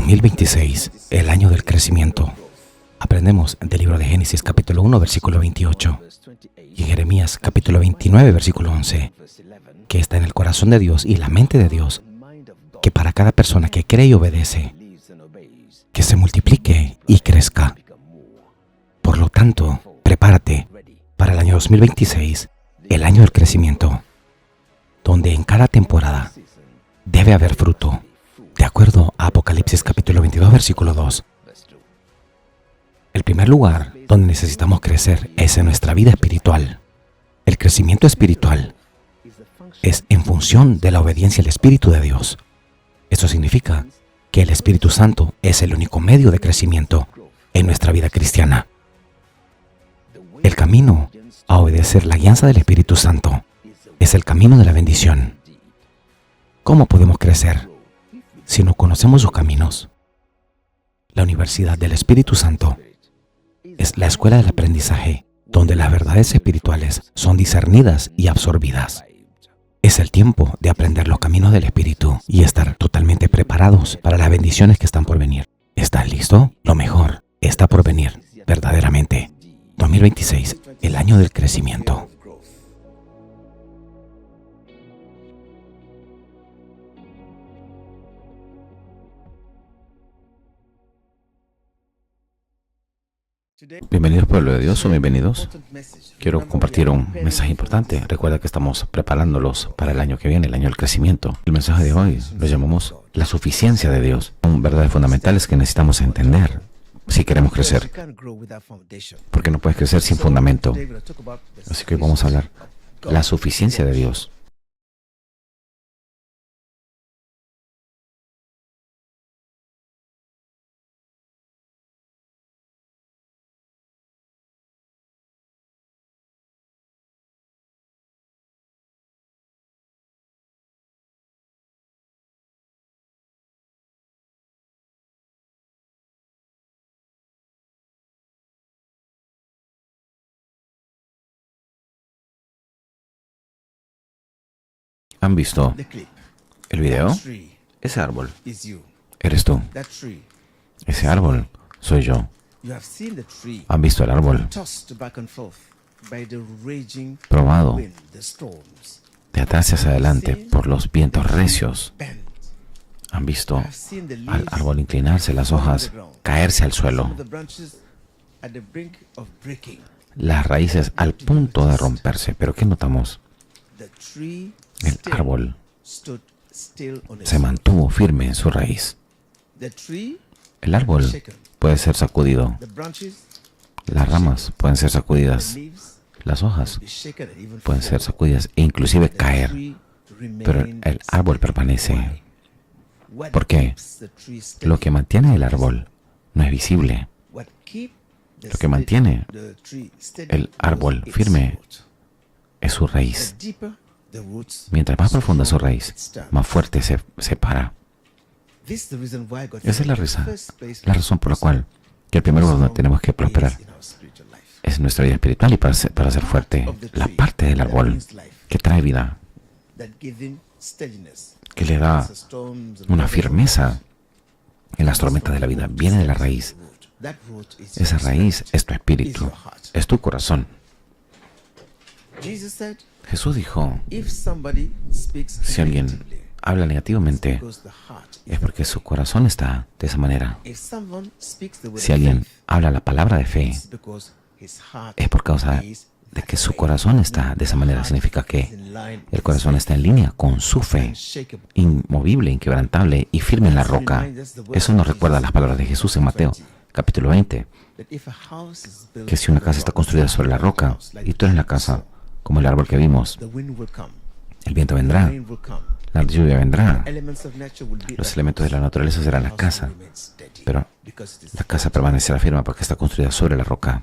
2026, el año del crecimiento. Aprendemos del libro de Génesis capítulo 1, versículo 28, y en Jeremías capítulo 29, versículo 11, que está en el corazón de Dios y la mente de Dios, que para cada persona que cree y obedece, que se multiplique y crezca. Por lo tanto, prepárate para el año 2026, el año del crecimiento, donde en cada temporada debe haber fruto, de acuerdo a Apocalipsis capítulo 22, versículo 2. El primer lugar donde necesitamos crecer es en nuestra vida espiritual. El crecimiento espiritual es en función de la obediencia al Espíritu de Dios. Eso significa que el Espíritu Santo es el único medio de crecimiento en nuestra vida cristiana. El camino a obedecer la guianza del Espíritu Santo es el camino de la bendición. ¿Cómo podemos crecer si no conocemos sus caminos? La Universidad del Espíritu Santo es la escuela del aprendizaje, donde las verdades espirituales son discernidas y absorbidas. Es el tiempo de aprender los caminos del Espíritu y estar totalmente preparados para las bendiciones que están por venir. ¿Estás listo? Lo mejor está por venir, verdaderamente. 2026, el año del crecimiento. Bienvenidos, pueblo de Dios, o bienvenidos. Quiero compartir un mensaje importante. Recuerda que estamos preparándolos para el año que viene, el año del crecimiento. El mensaje de hoy lo llamamos la suficiencia de Dios. Son verdades fundamentales que necesitamos entender si queremos crecer. Porque no puedes crecer sin fundamento. Así que hoy vamos a hablar de la suficiencia de Dios. ¿Han visto el video? Ese árbol eres tú. Ese árbol soy yo. ¿Han visto el árbol probado de atrás hacia adelante por los vientos recios? ¿Han visto al árbol inclinarse, las hojas caerse al suelo, las raíces al punto de romperse? ¿Pero qué notamos? El árbol se mantuvo firme en su raíz. El árbol puede ser sacudido. Las ramas pueden ser sacudidas. Las hojas pueden ser sacudidas e inclusive caer. Pero el árbol permanece. ¿Por qué? Lo que mantiene el árbol no es visible. Lo que mantiene el árbol firme es su raíz. Mientras más profunda es su raíz, más fuerte se para. Esa es la razón por la cual que el primer lugar donde tenemos que prosperar es nuestra vida espiritual, y para ser fuerte, la parte del árbol que trae vida, que le da una firmeza en las tormentas de la vida, viene de la raíz. Esa raíz es tu espíritu, es tu corazón. Jesús dijo, si alguien habla negativamente, es porque su corazón está de esa manera. Si alguien habla la palabra de fe, es por causa de que su corazón está de esa manera. Significa que el corazón está en línea con su fe, inmovible, inquebrantable y firme en la roca. Eso nos recuerda las palabras de Jesús en Mateo, capítulo 20, que si una casa está construida sobre la roca, y tú eres la casa, como el árbol que vimos, el viento vendrá, la lluvia vendrá, los elementos de la naturaleza serán la casa, pero la casa permanecerá firme porque está construida sobre la roca.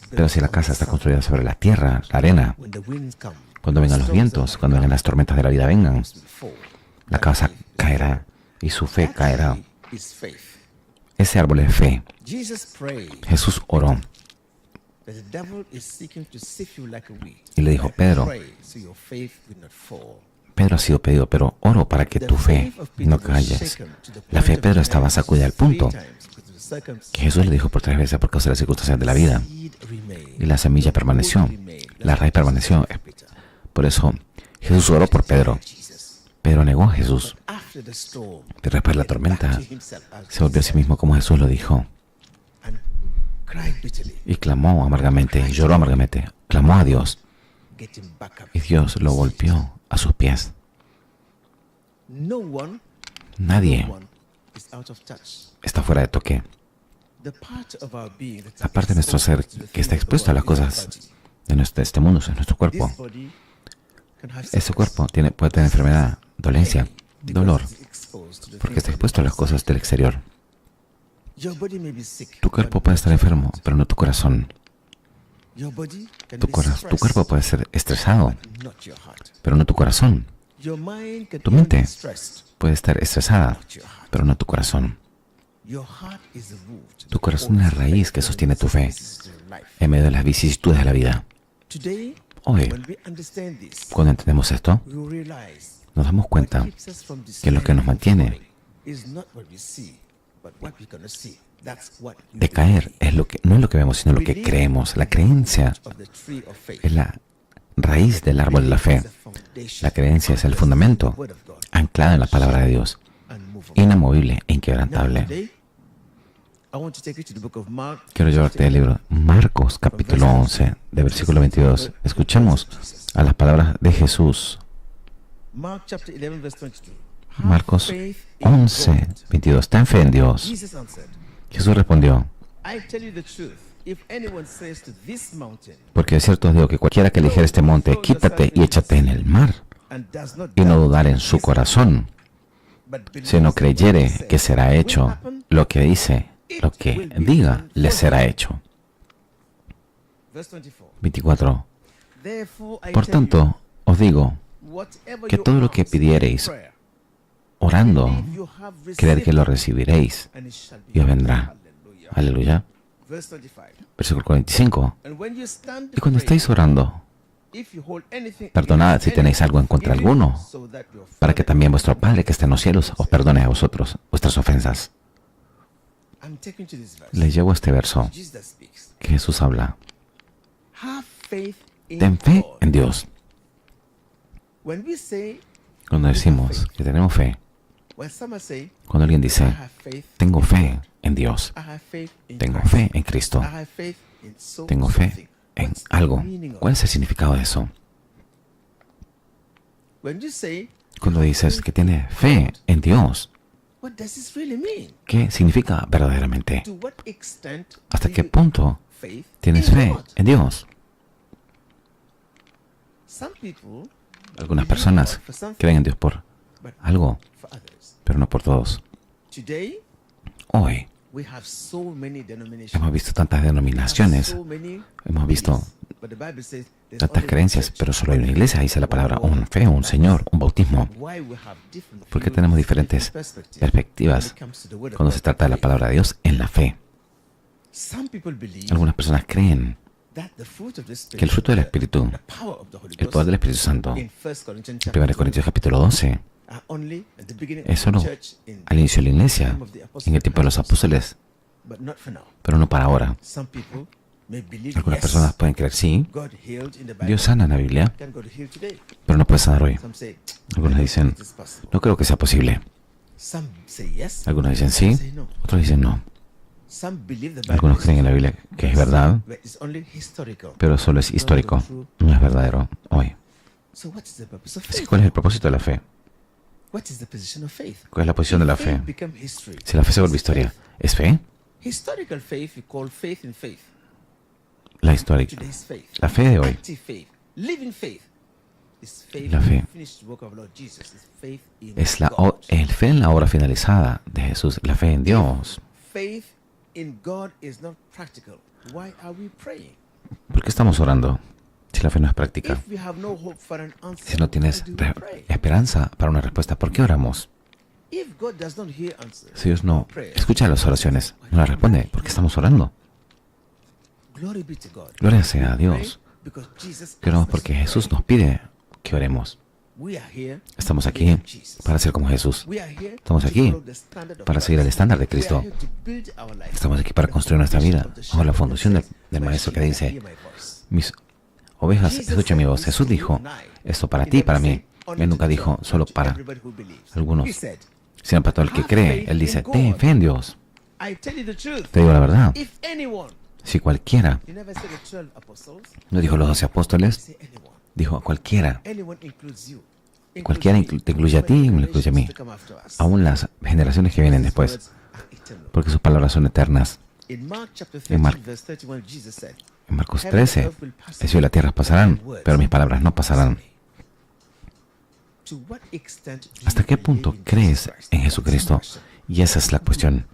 Pero si la casa está construida sobre la tierra, la arena, cuando vengan los vientos, cuando vengan las tormentas de la vida vengan, la casa caerá y su fe caerá. Ese árbol es fe. Jesús oró y le dijo, Pedro, Pedro ha sido pedido, pero oro para que tu fe no calles. La fe de Pedro estaba sacudida al punto que Jesús le dijo por 3 veces por causa de las circunstancias de la vida. Y la semilla permaneció, la raíz permaneció. Por eso Jesús oró por Pedro. Pedro negó a Jesús. Pero después de la tormenta, se volvió a sí mismo como Jesús lo dijo. Y clamó amargamente, lloró amargamente, clamó a Dios. Y Dios lo volvió a sus pies. Nadie está fuera de toque. La parte de nuestro ser que está expuesto a las cosas de este mundo es nuestro cuerpo. Ese cuerpo puede tener enfermedad, dolencia, dolor, porque está expuesto a las cosas del exterior. Tu cuerpo puede estar enfermo, pero no tu corazón. Tu cuerpo puede ser estresado, pero no tu corazón. Tu mente puede estar estresada, pero no tu corazón. Tu corazón es la raíz que sostiene tu fe en medio de las vicisitudes de la vida. Hoy, cuando entendemos esto, nos damos cuenta que lo que nos mantiene de caer no es lo que vemos, sino lo que creemos. La creencia es la raíz del árbol de la fe. La creencia es el fundamento anclado en la palabra de Dios, inamovible e inquebrantable. Quiero llevarte al libro Marcos, capítulo 11, de versículo 22. Escuchemos a las palabras de Jesús. Marcos 11, 22. Ten fe en Dios. Jesús respondió: porque de cierto os digo que cualquiera que eligiera este monte, quítate y échate en el mar, y no dudar en su corazón, si no creyere que será hecho lo que dice, lo que diga, le será hecho. 24. Por tanto, os digo que todo lo que pidiereis orando, creed que lo recibiréis y os vendrá. Aleluya. Versículo 45. Y cuando estéis orando, perdonad si tenéis algo en contra alguno, para que también vuestro Padre que está en los cielos os perdone a vosotros vuestras ofensas. Les llevo a este verso que Jesús habla. Ten fe en Dios. Cuando decimos que tenemos fe, cuando alguien dice, tengo fe en Dios, tengo fe en Cristo, tengo fe en algo, ¿cuál es el significado de eso? Cuando dices que tienes fe en Dios, ¿qué significa verdaderamente? ¿Hasta qué punto tienes fe en Dios? Algunas personas creen en Dios por algo, pero no por todos. Hoy hemos visto tantas denominaciones, hemos visto tantas creencias, pero solo hay una iglesia, dice la palabra, un fe, un Señor, un bautismo. ¿Por qué tenemos diferentes perspectivas cuando se trata de la palabra de Dios en la fe? Algunas personas creen que el fruto del Espíritu, el poder del Espíritu Santo, en 1 Corintios capítulo 12, es solo al inicio de la iglesia, en el tiempo de los apóstoles, pero no para ahora. Algunas personas pueden creer, sí, Dios sana en la Biblia, pero no puede sanar hoy. Algunos dicen, no creo que sea posible. Algunos dicen sí, otros dicen no. Algunos creen en la Biblia que es verdad, pero solo es histórico, no es verdadero hoy. Así, ¿cuál es el propósito de la fe? ¿Cuál es la posición de la fe? Si la fe se vuelve historia, ¿es fe? La histórica, la fe de hoy, la fe es el fe en la obra finalizada de Jesús, la fe en Dios. ¿Por qué estamos orando si la fe no es práctica? Si no tienes esperanza para una respuesta, ¿por qué oramos? Si Dios no escucha las oraciones, no las responde, ¿por qué estamos orando? Gloria sea a Dios. Que oramos porque Jesús nos pide que oremos. Estamos aquí para ser como Jesús. Estamos aquí para seguir el estándar de Cristo. Estamos aquí para construir nuestra vida bajo la fundación del Maestro que dice: mis ovejas escuchan mi voz. Jesús dijo esto para ti y para mí. Él nunca dijo solo para algunos, sino para todo el que cree. Él dice: ten fe en Dios. Te digo la verdad. Si cualquiera, no dijo los 12 apóstoles, dijo a cualquiera. Cualquiera te incluye a ti y me incluye a mí. Aún las generaciones que vienen después. Porque sus palabras son eternas. En Marcos 13, el cielo y la tierra pasarán, pero mis palabras no pasarán. ¿Hasta qué punto crees en Jesucristo? Y esa es la cuestión.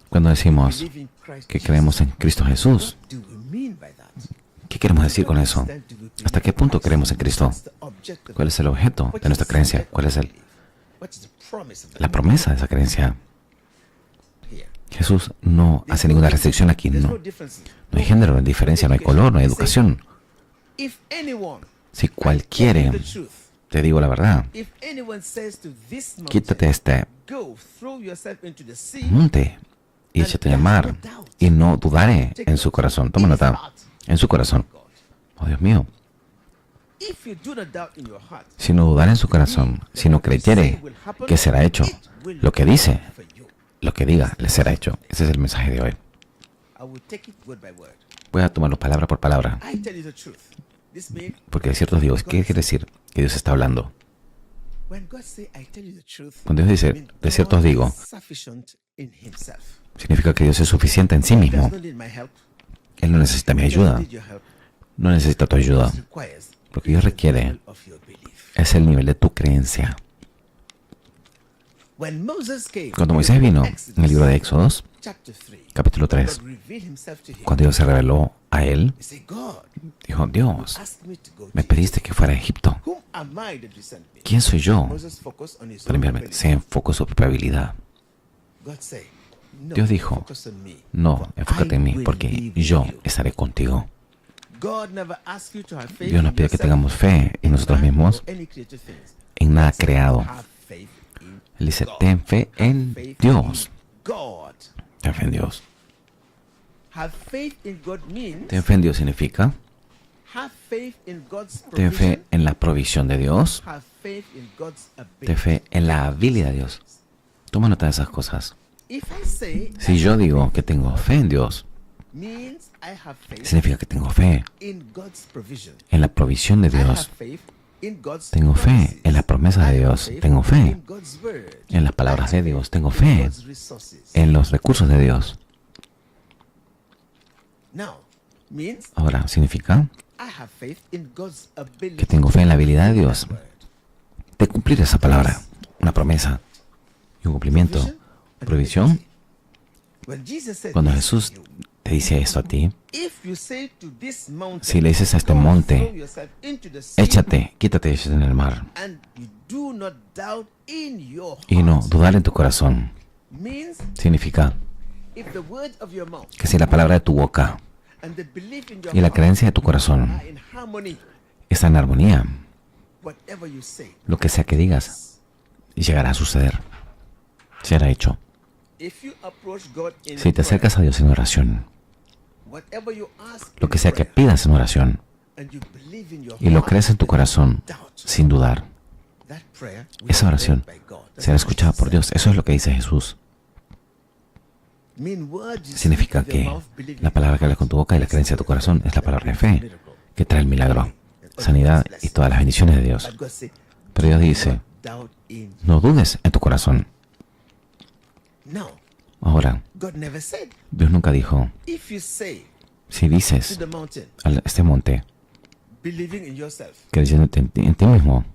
Cuando decimos que creemos en Cristo Jesús, ¿qué queremos decir con eso? ¿Hasta qué punto creemos en Cristo? ¿Cuál es el objeto de nuestra creencia? ¿Cuál es la promesa de esa creencia? Jesús no hace ninguna restricción aquí. No hay género, no hay diferencia, no hay color, no hay educación. Si cualquiera, te digo la verdad, quítate este monte y échate en el mar, y no dudaré en su corazón. Toma nota, en su corazón. Oh, Dios mío. Si no dudara en su corazón, si no creyere que será hecho, lo que dice, lo que diga, le será hecho. Ese es el mensaje de hoy. Voy a tomarlo palabra por palabra. Porque de cierto os digo, ¿qué quiere decir? Que Dios está hablando. Cuando Dios dice, de cierto os digo, significa que Dios es suficiente en sí mismo. Él no necesita mi ayuda. No necesita tu ayuda. Lo que Dios requiere es el nivel de tu creencia. Cuando Moisés vino en el libro de Éxodos, capítulo 3, cuando Dios se reveló a él, dijo: Dios, me pediste que fuera a Egipto. ¿Quién soy yo para enviarme? Se enfocó en su propia habilidad. Dios dijo: no, enfócate en mí, porque yo estaré contigo. Dios nos pide que tengamos fe en nosotros mismos, en nada creado. Él dice: ten fe en Dios. Ten fe en Dios. Ten fe en Dios significa ten fe en la provisión de Dios. Ten fe en la habilidad de Dios. Toma nota de esas cosas. Si yo digo que tengo fe en Dios, significa que tengo fe en la provisión de Dios. Tengo fe en las promesas de Dios. Tengo fe en las palabras de Dios. Tengo fe en los recursos de Dios. Ahora, significa que tengo fe en la habilidad de Dios de cumplir esa palabra, una promesa y un cumplimiento. Provisión. Cuando Jesús te dice esto a ti, si le dices a este monte, échate, quítate y échate en el mar, y no dudar en tu corazón, significa que si la palabra de tu boca y la creencia de tu corazón está en armonía, lo que sea que digas llegará a suceder, será hecho. Si te acercas a Dios en oración, lo que sea que pidas en oración, y lo crees en tu corazón sin dudar, esa oración será escuchada por Dios. Eso es lo que dice Jesús. Significa que la palabra que hablas con tu boca y la creencia de tu corazón es la palabra de fe, que trae el milagro, sanidad y todas las bendiciones de Dios. Pero Dios dice: no dudes en tu corazón. Ahora, Dios nunca dijo: si dices a este monte, creyendo en ti mismo,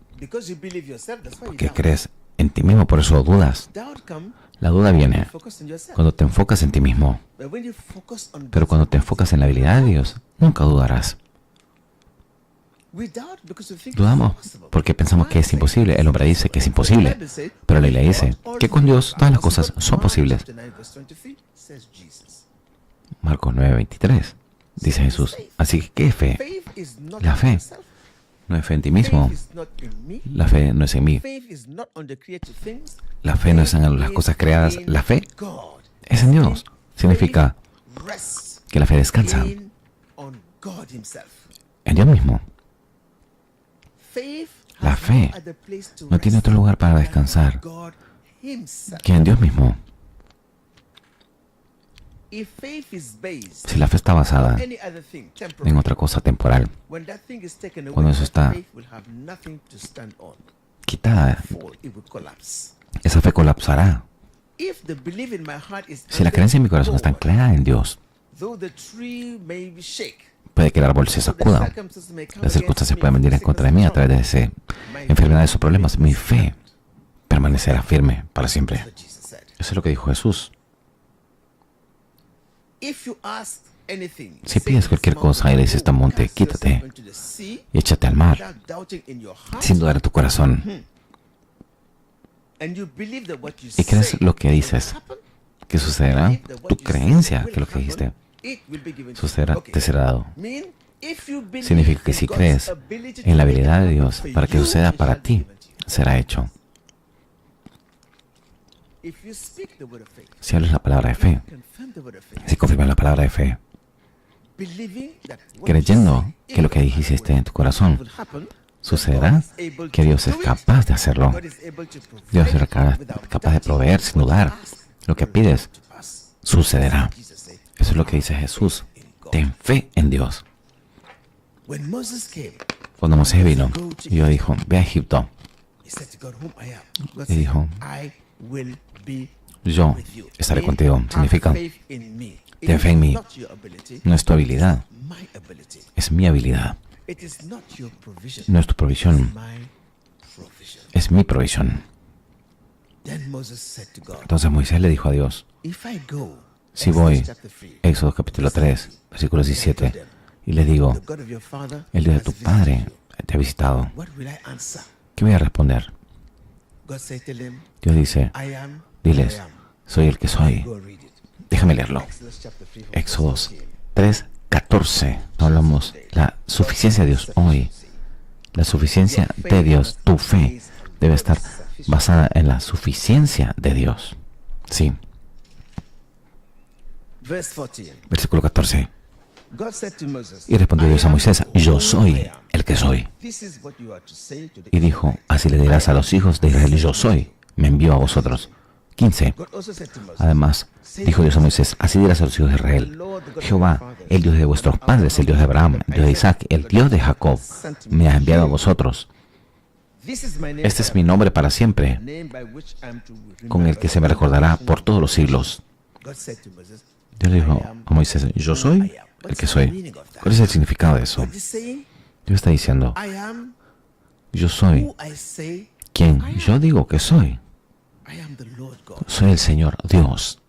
porque crees en ti mismo, por eso dudas. La duda viene cuando te enfocas en ti mismo. Pero cuando te enfocas en la habilidad de Dios, nunca dudarás. Dudamos porque pensamos que es imposible. El hombre dice que es imposible, pero la Biblia dice que con Dios todas las cosas son posibles. Marcos 9:23 dice Jesús. Así que, ¿qué es fe? La fe No es fe en ti mismo. La fe no es en mí. La fe no es en las cosas creadas. La fe es en Dios. Significa que la fe descansa en Dios mismo. La fe no tiene otro lugar para descansar que en Dios mismo. Si la fe está basada en otra cosa temporal, cuando eso está quitada, esa fe colapsará. Si la creencia en mi corazón está anclada en Dios, puede que el árbol se sacuda. Las circunstancias pueden venir en contra de mí a través de enfermedades o problemas. Mi fe permanecerá firme para siempre. Eso es lo que dijo Jesús. Si pides cualquier cosa y le dices a este monte, quítate y échate al mar, sin dudar en tu corazón, y crees lo que dices, ¿qué sucederá? Tu creencia que lo que dijiste sucederá, te será dado. Significa que si crees en la habilidad de Dios para que suceda para ti, será hecho. Si hablas la palabra de fe, si confirmas la palabra de fe, creyendo que lo que dijiste en tu corazón sucederá, que Dios es capaz de hacerlo. Dios es capaz de proveer sin dudar. Lo que pides sucederá. Eso es lo que dice Jesús. Ten fe en Dios. Cuando Moisés vino, Dios dijo, ve a Egipto. Y dijo, yo estaré contigo. Significa, ten fe en mí. No es tu habilidad, es mi habilidad. No es tu provisión, es mi provisión. Entonces Moisés le dijo a Dios, si voy, Éxodo capítulo 3, versículo 17, y le digo, el Dios de tu padre te ha visitado, ¿qué voy a responder? Dios dice, diles, soy el que soy. Déjame leerlo. Éxodo 3:14. Hablamos la suficiencia de Dios hoy. La suficiencia de Dios. Tu fe debe estar basada en la suficiencia de Dios. Sí. Versículo 14. Y respondió Dios a Moisés, yo soy el que soy. Y dijo, así le dirás a los hijos de Israel, yo soy, me envío a vosotros. 15. Además, dijo Dios a Moisés, así dirás a los hijos de Israel, Jehová, el Dios de vuestros padres, el Dios de Abraham, el Dios de Isaac, el Dios de Jacob, me ha enviado a vosotros. Este es mi nombre para siempre, con el que se me recordará por todos los siglos. Dios le dijo a Moisés, yo soy el que soy. ¿Cuál es el significado de eso? Dios está diciendo, yo soy quien yo digo que soy. Soy el Señor Dios.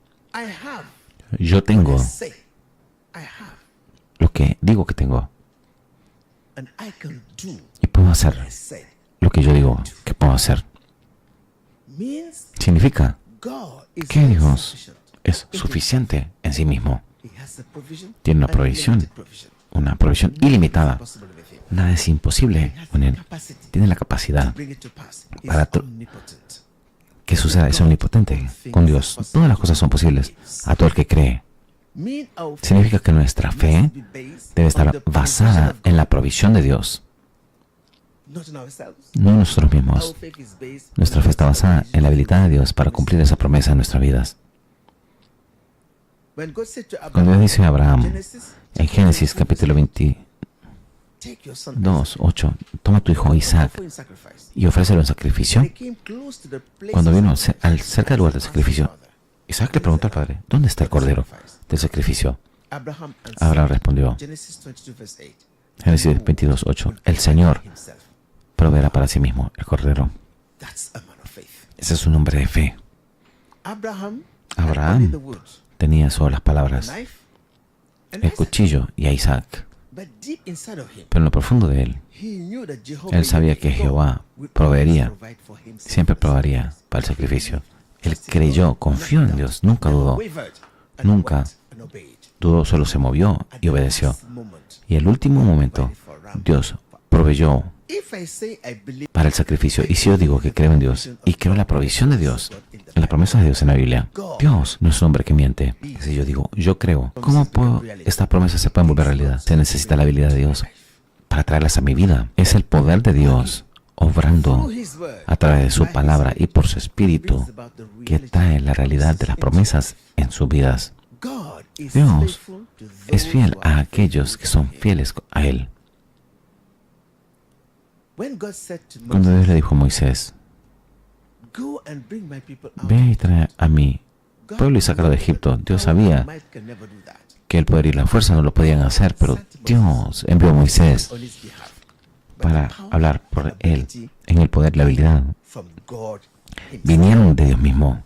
Yo tengo lo que digo que tengo. Y puedo hacer lo que yo digo que puedo hacer. Significa que Dios es suficiente en sí mismo. Tiene una provisión ilimitada. Nada es imposible con Él. Tiene la capacidad para que suceda. Es omnipotente. Con Dios todas las cosas son posibles a todo el que cree. Significa que nuestra fe debe estar basada en la provisión de Dios, no en nosotros mismos. Nuestra fe está basada en la habilidad de Dios para cumplir esa promesa en nuestras vidas. Cuando Dios dice a Abraham, en Génesis capítulo 22:8, toma a tu hijo Isaac y ofrécelo en sacrificio. Cuando vino cerca del lugar del sacrificio, Isaac le preguntó al padre, ¿dónde está el cordero del sacrificio? Abraham respondió, Génesis 22:8, el Señor proveerá para sí mismo el cordero. Ese es un hombre de fe. Abraham tenía solo las palabras, el cuchillo y a Isaac. Pero en lo profundo de él sabía que Jehová proveería, siempre proveería para el sacrificio. Él creyó, confió en Dios, nunca dudó, solo se movió y obedeció. Y el último momento, Dios proveyó para el sacrificio. Y si yo digo que creo en Dios y creo en la provisión de Dios, en las promesas de Dios en la Biblia, Dios no es un hombre que miente. Si yo digo, yo creo, ¿cómo estas promesas se pueden volver realidad? Se necesita la habilidad de Dios para traerlas a mi vida. Es el poder de Dios obrando a través de su palabra y por su espíritu que trae la realidad de las promesas en sus vidas. Dios es fiel a aquellos que son fieles a Él. Cuando Dios le dijo a Moisés, ve y trae a mi pueblo y sácalo de Egipto, Dios sabía que el poder y la fuerza no lo podían hacer, pero Dios envió a Moisés para hablar por él en el poder y la habilidad. Vinieron de Dios mismo.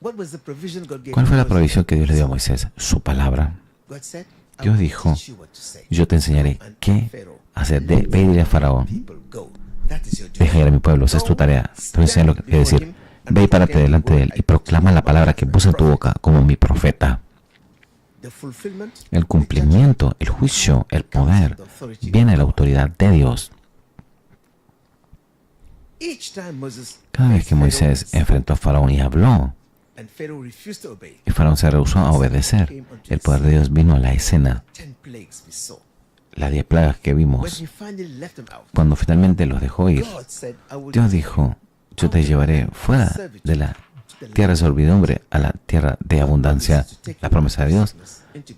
¿Cuál fue la provisión que Dios le dio a Moisés? Su palabra. Dios dijo, yo te enseñaré qué hacer. Ve y dile a Faraón, deja ir a mi pueblo, esa es tu tarea. Te voy a enseñar lo que decir. Ve y párate delante de él y proclama la palabra que puse en tu boca como mi profeta. El cumplimiento, el juicio, el poder, viene de la autoridad de Dios. Cada vez que Moisés enfrentó a Faraón y habló, y Faraón se rehusó a obedecer, el poder de Dios vino a la escena. Las 10 plagas que vimos, cuando finalmente los dejó ir, Dios dijo, yo te llevaré fuera de la tierra de servidumbre a la tierra de abundancia. La promesa de Dios,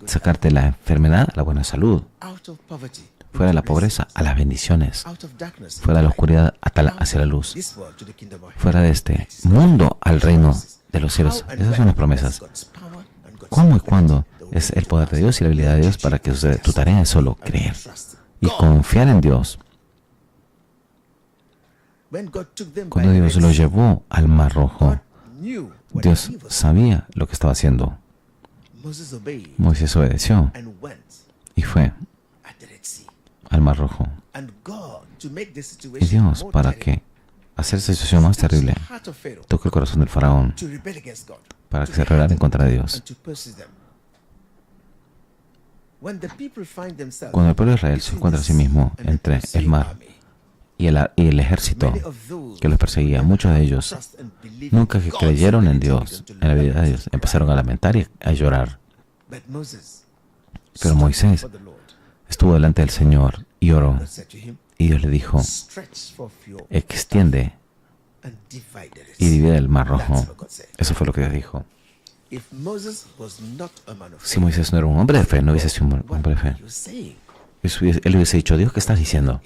sacarte la enfermedad a la buena salud, fuera de la pobreza a las bendiciones, fuera de la oscuridad hacia la luz, fuera de este mundo al reino de los cielos. Esas son las promesas. ¿Cómo y cuándo? Es el poder de Dios y la habilidad de Dios para que suceda. Tu tarea es solo creer y confiar en Dios. Cuando Dios lo llevó al Mar Rojo, Dios sabía lo que estaba haciendo. Moisés obedeció y fue al Mar Rojo. Y Dios, para que hacer esa situación más terrible, toque el corazón del faraón para que se rebelara en contra de Dios. Cuando el pueblo de Israel se encuentra a sí mismo entre el mar y el ejército que los perseguía, muchos de ellos nunca que creyeron en Dios, en la habilidad de Dios, empezaron a lamentar y a llorar. Pero Moisés estuvo delante del Señor y oró. Y Dios le dijo, extiende y divide el Mar Rojo. Eso fue lo que Dios dijo. Si Moisés no era un hombre de fe, no hubiese sido un hombre de fe. Él hubiese dicho, Dios, ¿qué estás diciendo?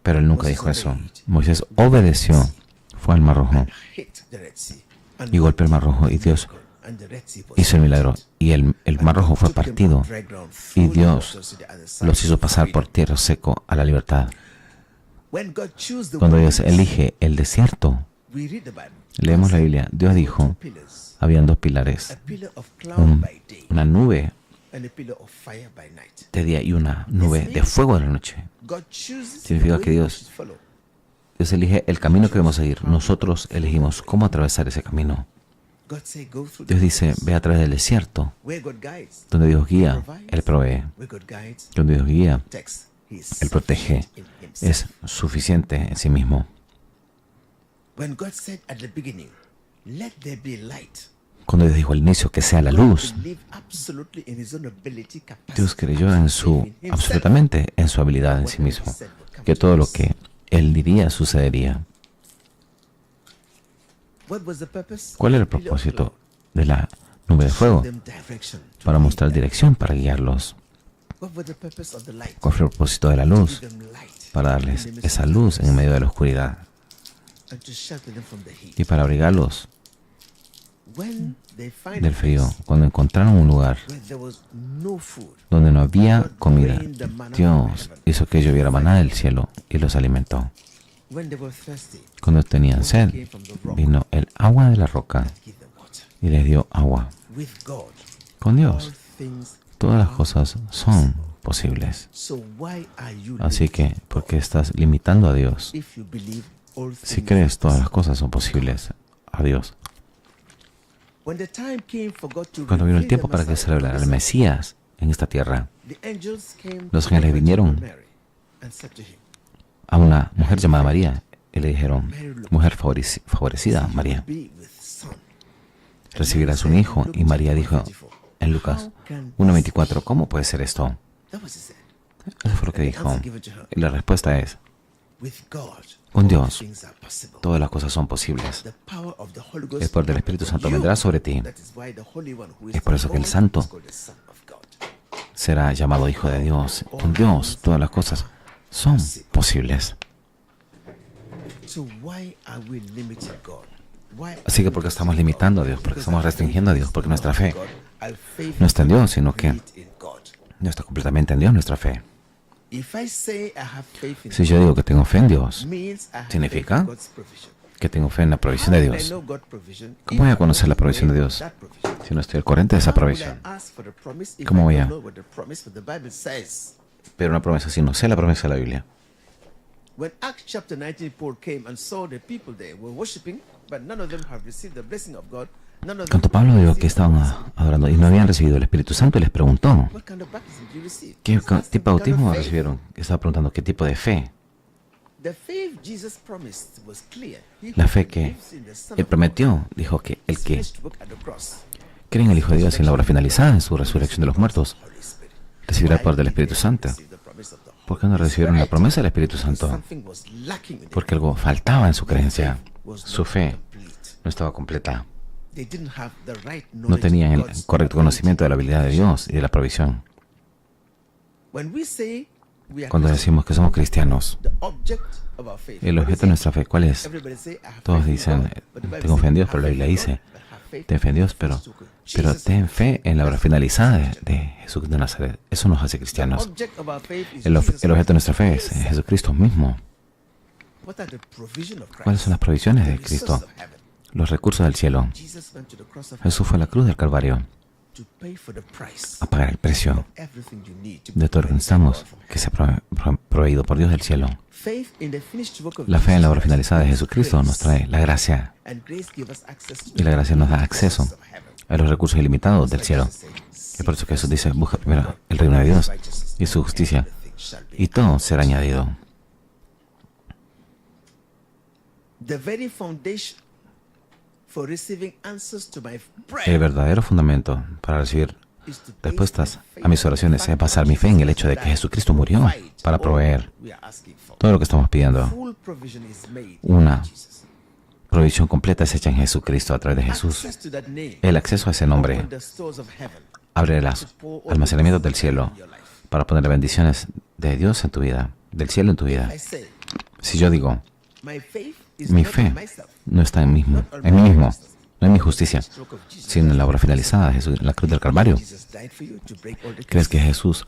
Pero él nunca dijo eso. Moisés obedeció, fue al Mar Rojo y golpeó el Mar Rojo y Dios hizo el milagro. Y el Mar Rojo fue partido y Dios los hizo pasar por tierra seco a la libertad. Cuando Dios elige el desierto, leemos la Biblia, Dios dijo, habían 2 pilares, una nube de día y una nube de fuego de la noche. Significa que Dios elige el camino que debemos seguir. Nosotros elegimos cómo atravesar ese camino. Dios dice, ve a través del desierto. Donde Dios guía, Él provee. Donde Dios guía, Él protege. Es suficiente en sí mismo. Cuando Dios dijo al inicio que sea la luz, Dios creyó absolutamente en su habilidad en sí mismo, que todo lo que Él diría sucedería. ¿Cuál era el propósito de la nube de fuego? Para mostrar dirección, para guiarlos. ¿Cuál fue el propósito de la luz? Para darles esa luz en medio de la oscuridad y para abrigarlos del frío. Cuando encontraron un lugar donde no había comida, Dios hizo que lloviera maná del cielo y los alimentó. Cuando tenían sed, vino el agua de la roca y les dio agua. Con Dios, todas las cosas son posibles. Así que, ¿por qué estás limitando a Dios? Si crees, todas las cosas son posibles a Dios. Cuando vino el tiempo para que se revelara el Mesías en esta tierra, los ángeles vinieron a una mujer llamada María y le dijeron, mujer favorecida, María, recibirás un hijo. Y María dijo en Lucas 1:24, ¿cómo puede ser esto? Eso fue lo que dijo. Y la respuesta es, con Dios todas las cosas son posibles. El poder del Espíritu Santo vendrá sobre ti. Es por eso que el Santo será llamado Hijo de Dios. Con Dios todas las cosas son posibles. Así que ¿por qué estamos limitando a Dios? ¿Por qué estamos restringiendo a Dios? Porque nuestra fe no está en Dios, sino que no está completamente en Dios nuestra fe. Si yo digo que tengo fe en Dios, significa que tengo fe en la provisión de Dios. ¿Cómo voy a conocer la provisión de Dios si no estoy al corriente de esa provisión? ¿Cómo voy a pedir una promesa si no sé la promesa de la Biblia? When Acts chapter 19, Paul came and saw the people there were worshiping, but none of them have received the blessing of God. Cuando Pablo vio que estaban adorando y no habían recibido el Espíritu Santo, les preguntó, What kind of baptism did you receive? ¿qué tipo de bautismo recibieron? Estaba preguntando, ¿qué tipo de fe? The faith Jesus promised was clear. He La who fe que believes in the Son él of prometió, dijo que el God's que finished work at the cross, cree en el Hijo de Dios y en la obra finalizada, en su resurrección de los muertos, Holy Spirit. recibirá el poder del Why Espíritu did they Santo. receive the promise of the Holy ¿Por qué no recibieron la promesa del Espíritu Santo? Something was lacking in it. Porque algo faltaba en su creencia. Was Su not fe complete. no estaba completa. They didn't have the right No knowledge tenían of el God's correcto conocimiento de la habilidad de Dios y de la provisión. When we say we are Cuando decimos que somos cristianos, the object of our faith, el objeto de nuestra fe, ¿cuál es? everybody say, I have Todos faith in dicen, God, but the Bible tengo fe en says, Dios, pero la have Biblia faith in dice, God, but have faith ten fe en Dios, pero Jesus ten fe en la obra finalizada de Jesús de Nazaret. Eso nos hace cristianos. object of our faith is El Jesus objeto de nuestra fe Christ. es Jesucristo mismo. What are the provision of Christ? ¿Cuáles son las provisiones The de resources Cristo? of heaven. Los recursos del cielo. Jesus went to the cross of Jesús fue a la cruz del Calvario to pay for the price a pagar el precio of everything you need to de todo lo que be necesitamos, from que sea proveído por Dios del cielo. faith in the finished work of La fe en la obra Jesus finalizada de Christ Jesucristo nos trae la gracia, and grace give us access to y la gracia nos da the acceso resources of heaven. a los recursos ilimitados del cielo. Y por eso que Jesús dice, busca primero el reino de Dios y su justicia, y todo será añadido. The very foundation for receiving answers to my El prayer verdadero fundamento para recibir is to base respuestas my faith a mis oraciones es basar mi fe en el hecho de que Jesucristo murió para proveer we are asking for. todo lo que estamos pidiendo. Full provision is made Una in Jesus. provisión completa es hecha en Jesucristo a través de Jesús. Access to that name. El acceso a ese nombre Open the stores of heaven abre los almacenamientos del cielo in your life. para poner bendiciones de Dios en tu vida, del cielo en tu vida. I say, Si yo digo, my faith is mi not fe in myself, no está en mí mismo, no en mi justicia, stroke of Jesus. sino en la obra finalizada de Jesús, en la cruz del Calvario. Jesus died for you to break all the ¿Crees que Jesús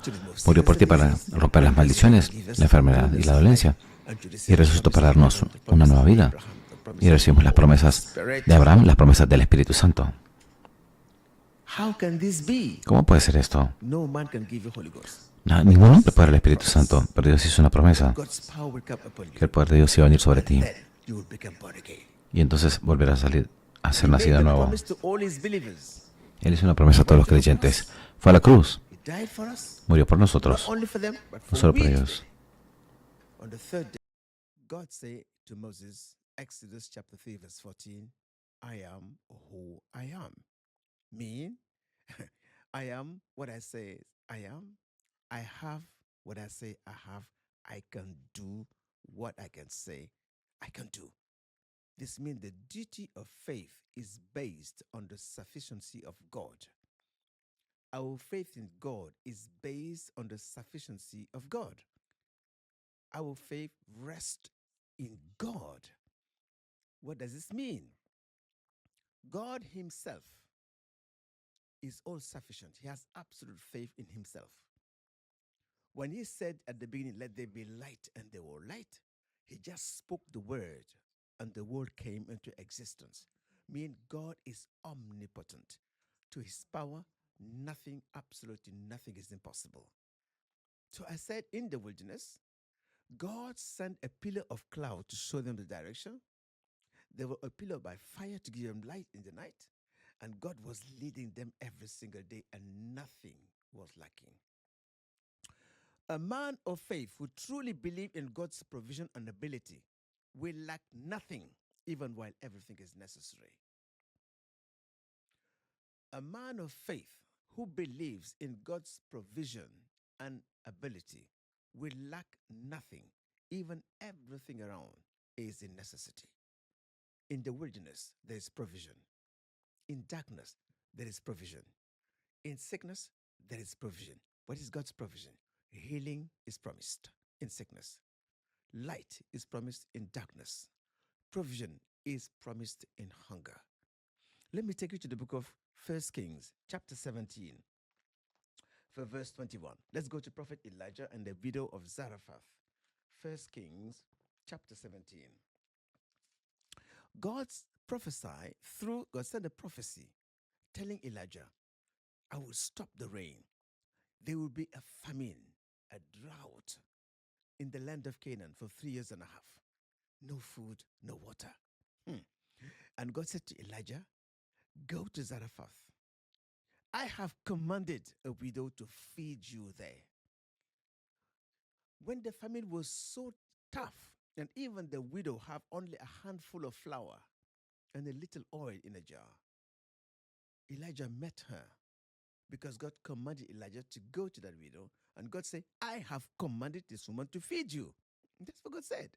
murió por ti para romper las maldiciones, la enfermedad y la dolencia? Y resucitó para darnos una nueva vida. Y recibimos las promesas de Abraham, las promesas del Espíritu Santo. How can this be? ¿Cómo puede ser esto? No man can give you Holy Ghost. Ningún hombre puede dar el Espíritu Santo, pero Dios hizo una promesa, God's power will come upon que you. el poder de Dios iba a venir sobre ti. Then you will become born again. Y entonces volverás a salir a ser He made nacido de the nuevo. promise to all his believers. Él hizo una promesa a todos los creyentes. Fue a la cruz, He died for us, murió por not nosotros, only for them, but no for solo we por today. ellos. On the third day, God said to Moses, Exodus chapter 3, verse 14, I am who I am. Mean, I am what I say I am. I have what I say I have. I can do what I can say I can do. This means the duty of faith is based on the sufficiency of God. Our faith in God is based on the sufficiency of God. Our faith rests in God. What does this mean? God Himself is all sufficient. He has absolute faith in Himself. When He said at the beginning, let there be light, and there were light, He just spoke the word, and the word came into existence. Meaning God is omnipotent. To His power, nothing, absolutely nothing is impossible. So I said in the wilderness, God sent a pillar of cloud to show them the direction. There were a pillar by fire to give them light in the night. And God was leading them every single day, and nothing was lacking. A man of faith who truly believes in God's provision and ability will lack nothing, even while everything is necessary. A man of faith who believes in God's provision and ability will lack nothing, even everything around is in necessity. In the wilderness, there is provision. In darkness, there is provision. In sickness, there is provision. What is God's provision? Healing is promised in sickness. Light is promised in darkness. Provision is promised in hunger. Let me take you to the book of 1 Kings, chapter 17, for verse 21. Let's go to Prophet Elijah and the widow of Zarephath. 1 Kings, chapter 17. God sent a prophecy telling Elijah, I will stop the rain. There will be a famine, a drought in the land of Canaan for 3 years and a half. No food, no water. And God said to Elijah, go to Zarephath. I have commanded a widow to feed you there. When the famine was so tough, and even the widow have only a handful of flour and a little oil in a jar, Elijah met her because God commanded Elijah to go to that widow, and God said, I have commanded this woman to feed you. That's what God said.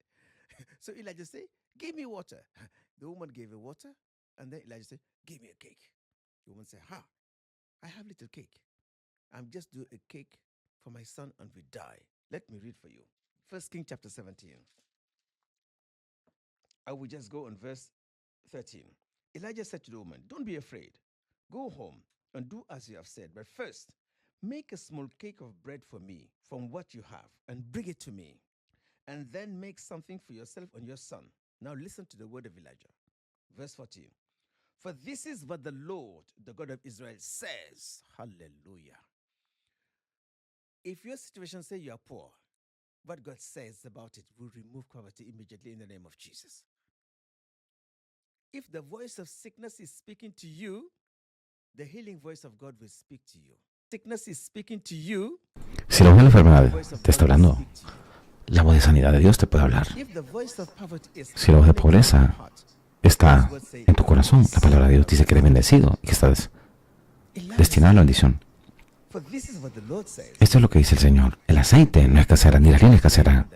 So Elijah said, give me water. The woman gave her water, and then Elijah said, give me a cake. The woman said, I have little cake. I'm just doing a cake for my son and we die. Let me read for you. 1 Kings chapter 17. I will just go on verse 13. Elijah said to the woman, don't be afraid. Go home and do as you have said. But first, make a small cake of bread for me from what you have and bring it to me. And then make something for yourself and your son. Now listen to the word of Elijah. Verse 14. For this is what the Lord, the God of Israel, says. Hallelujah. If your situation says you are poor, what God says about it will remove poverty immediately in the name of Jesus. If the voice of sickness is speaking to you, the healing voice of God will speak to you. Sickness is speaking to you. Si la voz de la enfermedad te está hablando, la voz de sanidad de Dios te puede hablar. If the voice of poverty is Si la voz de pobreza está en tu corazón, la palabra de Dios dice que eres bendecido y que estás destinado a la bendición. For this is what the Lord says. Esto es lo que dice el Señor. El aceite no escaseará, ni la harina escaseará.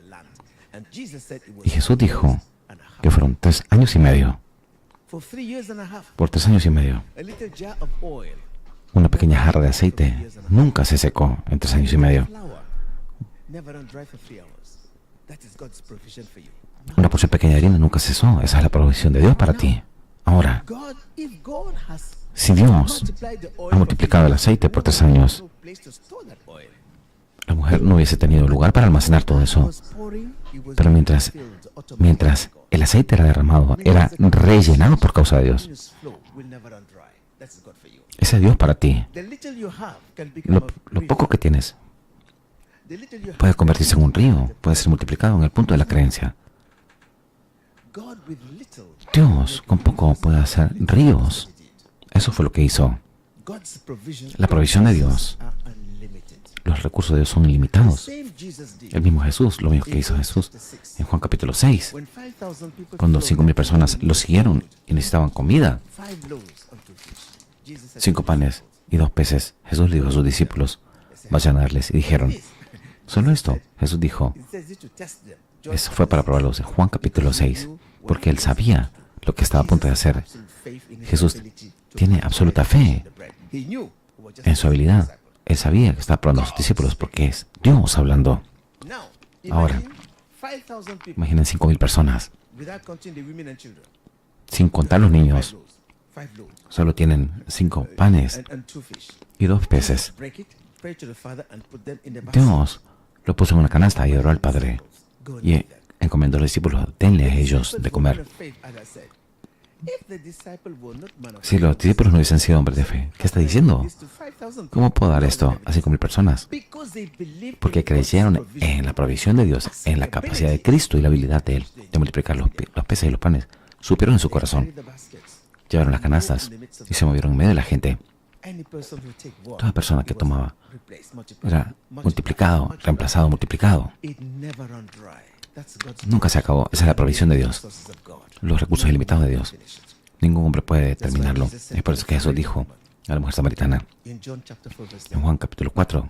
And Jesus said it was Y Jesús dijo 3 years and a half. que fueron 3 años y medio. For 3 years and a half, Por 3 años y medio, a little jar of oil, una pequeña jarra de aceite nunca se secó en 3 años y medio. flour, never run dry for 3 hours. That is God's provision for you. Una porción pequeña de harina nunca cesó. Esa es la provisión de Dios para ti. Ahora, God, if God has si Dios multiplied the oil ha multiplicado el aceite por 3 años, no place to store that oil. la mujer no hubiese tenido lugar para almacenar todo eso. Was pouring, it was Pero mientras el aceite era derramado, era rellenado por causa de Dios. continuous flow will never run dry. That's God for you. Ese es Dios para ti. The little you have can become Lo a poco river. que tienes The little you puede have convertirse en un río, puede ser multiplicado en el punto de la creencia. God with little. Dios con poco puede hacer ríos. Eso fue lo que hizo. God's provision. La provisión de Dios, are unlimited. los recursos de Dios son ilimitados. Same Jesus did. El mismo Jesús, lo mismo que hizo Jesús en Juan capítulo 6, When 5,000 people cuando followed 5,000 personas lo siguieron y necesitaban comida, 5 loaves and 2 fish. Jesus said, 5 panes y 2 peces. Jesús le dijo a sus discípulos, vayan a darles. Y dijeron, solo esto. Jesús dijo, It says it to test them. John eso fue para probarlos en Juan capítulo 6, porque él sabía lo que estaba a punto de hacer. absolute faith in his Jesús ability to tiene absoluta fe the bread. He knew it was just en su habilidad. Él sabía que estaba probando a sus discípulos porque es Dios hablando. Now, Ahora, imagine 5,000 people Imaginen 5,000 personas, without counting the women and children. sin contar los 5 niños. loaves. 5 loaves. Solo tienen 5 panes And 2 fish. y 2 peces. Break it, pray to the Father and put them in the basket. Dios lo puso en una canasta y oró al Padre Go and y do that. encomendó a los discípulos, denle a ellos de comer. Si los discípulos no hubiesen sido hombres de fe, ¿qué está diciendo? ¿Cómo puedo dar esto a 5,000 personas? Porque creyeron en la provisión de Dios, en la capacidad de Cristo y la habilidad de Él de multiplicar los peces y los panes. Supieron en su corazón, llevaron las canastas y se movieron en medio de la gente. Toda persona que tomaba era multiplicado, reemplazado, multiplicado. Nunca se acabó. Esa es la provisión de Dios. Los recursos ilimitados de Dios. Ningún hombre puede determinarlo. Es por eso que Jesús dijo a la mujer samaritana en Juan capítulo 4,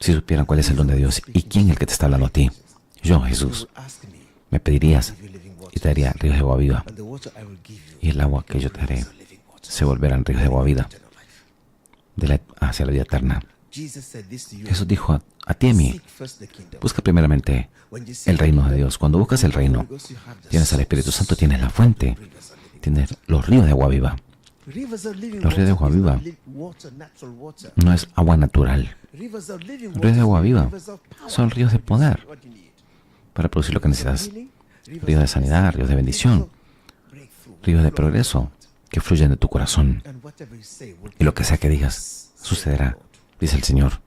si supieran cuál es el don de Dios y quién es el que te está hablando a ti, yo, Jesús, me pedirías y te daría ríos de agua viva, y el agua que yo te daré se volverán ríos de agua viva hacia la vida eterna. Jesús dijo a ti y a mí, busca primeramente el reino de Dios. Cuando buscas el reino, tienes al Espíritu Santo, tienes la fuente, tienes los ríos de agua viva. Los ríos de agua viva no es agua natural. Los ríos de agua viva son ríos de poder para producir lo que necesitas. Ríos de sanidad, ríos de bendición, ríos de progreso que fluyen de tu corazón. Y lo que sea que digas, sucederá, dice el Señor.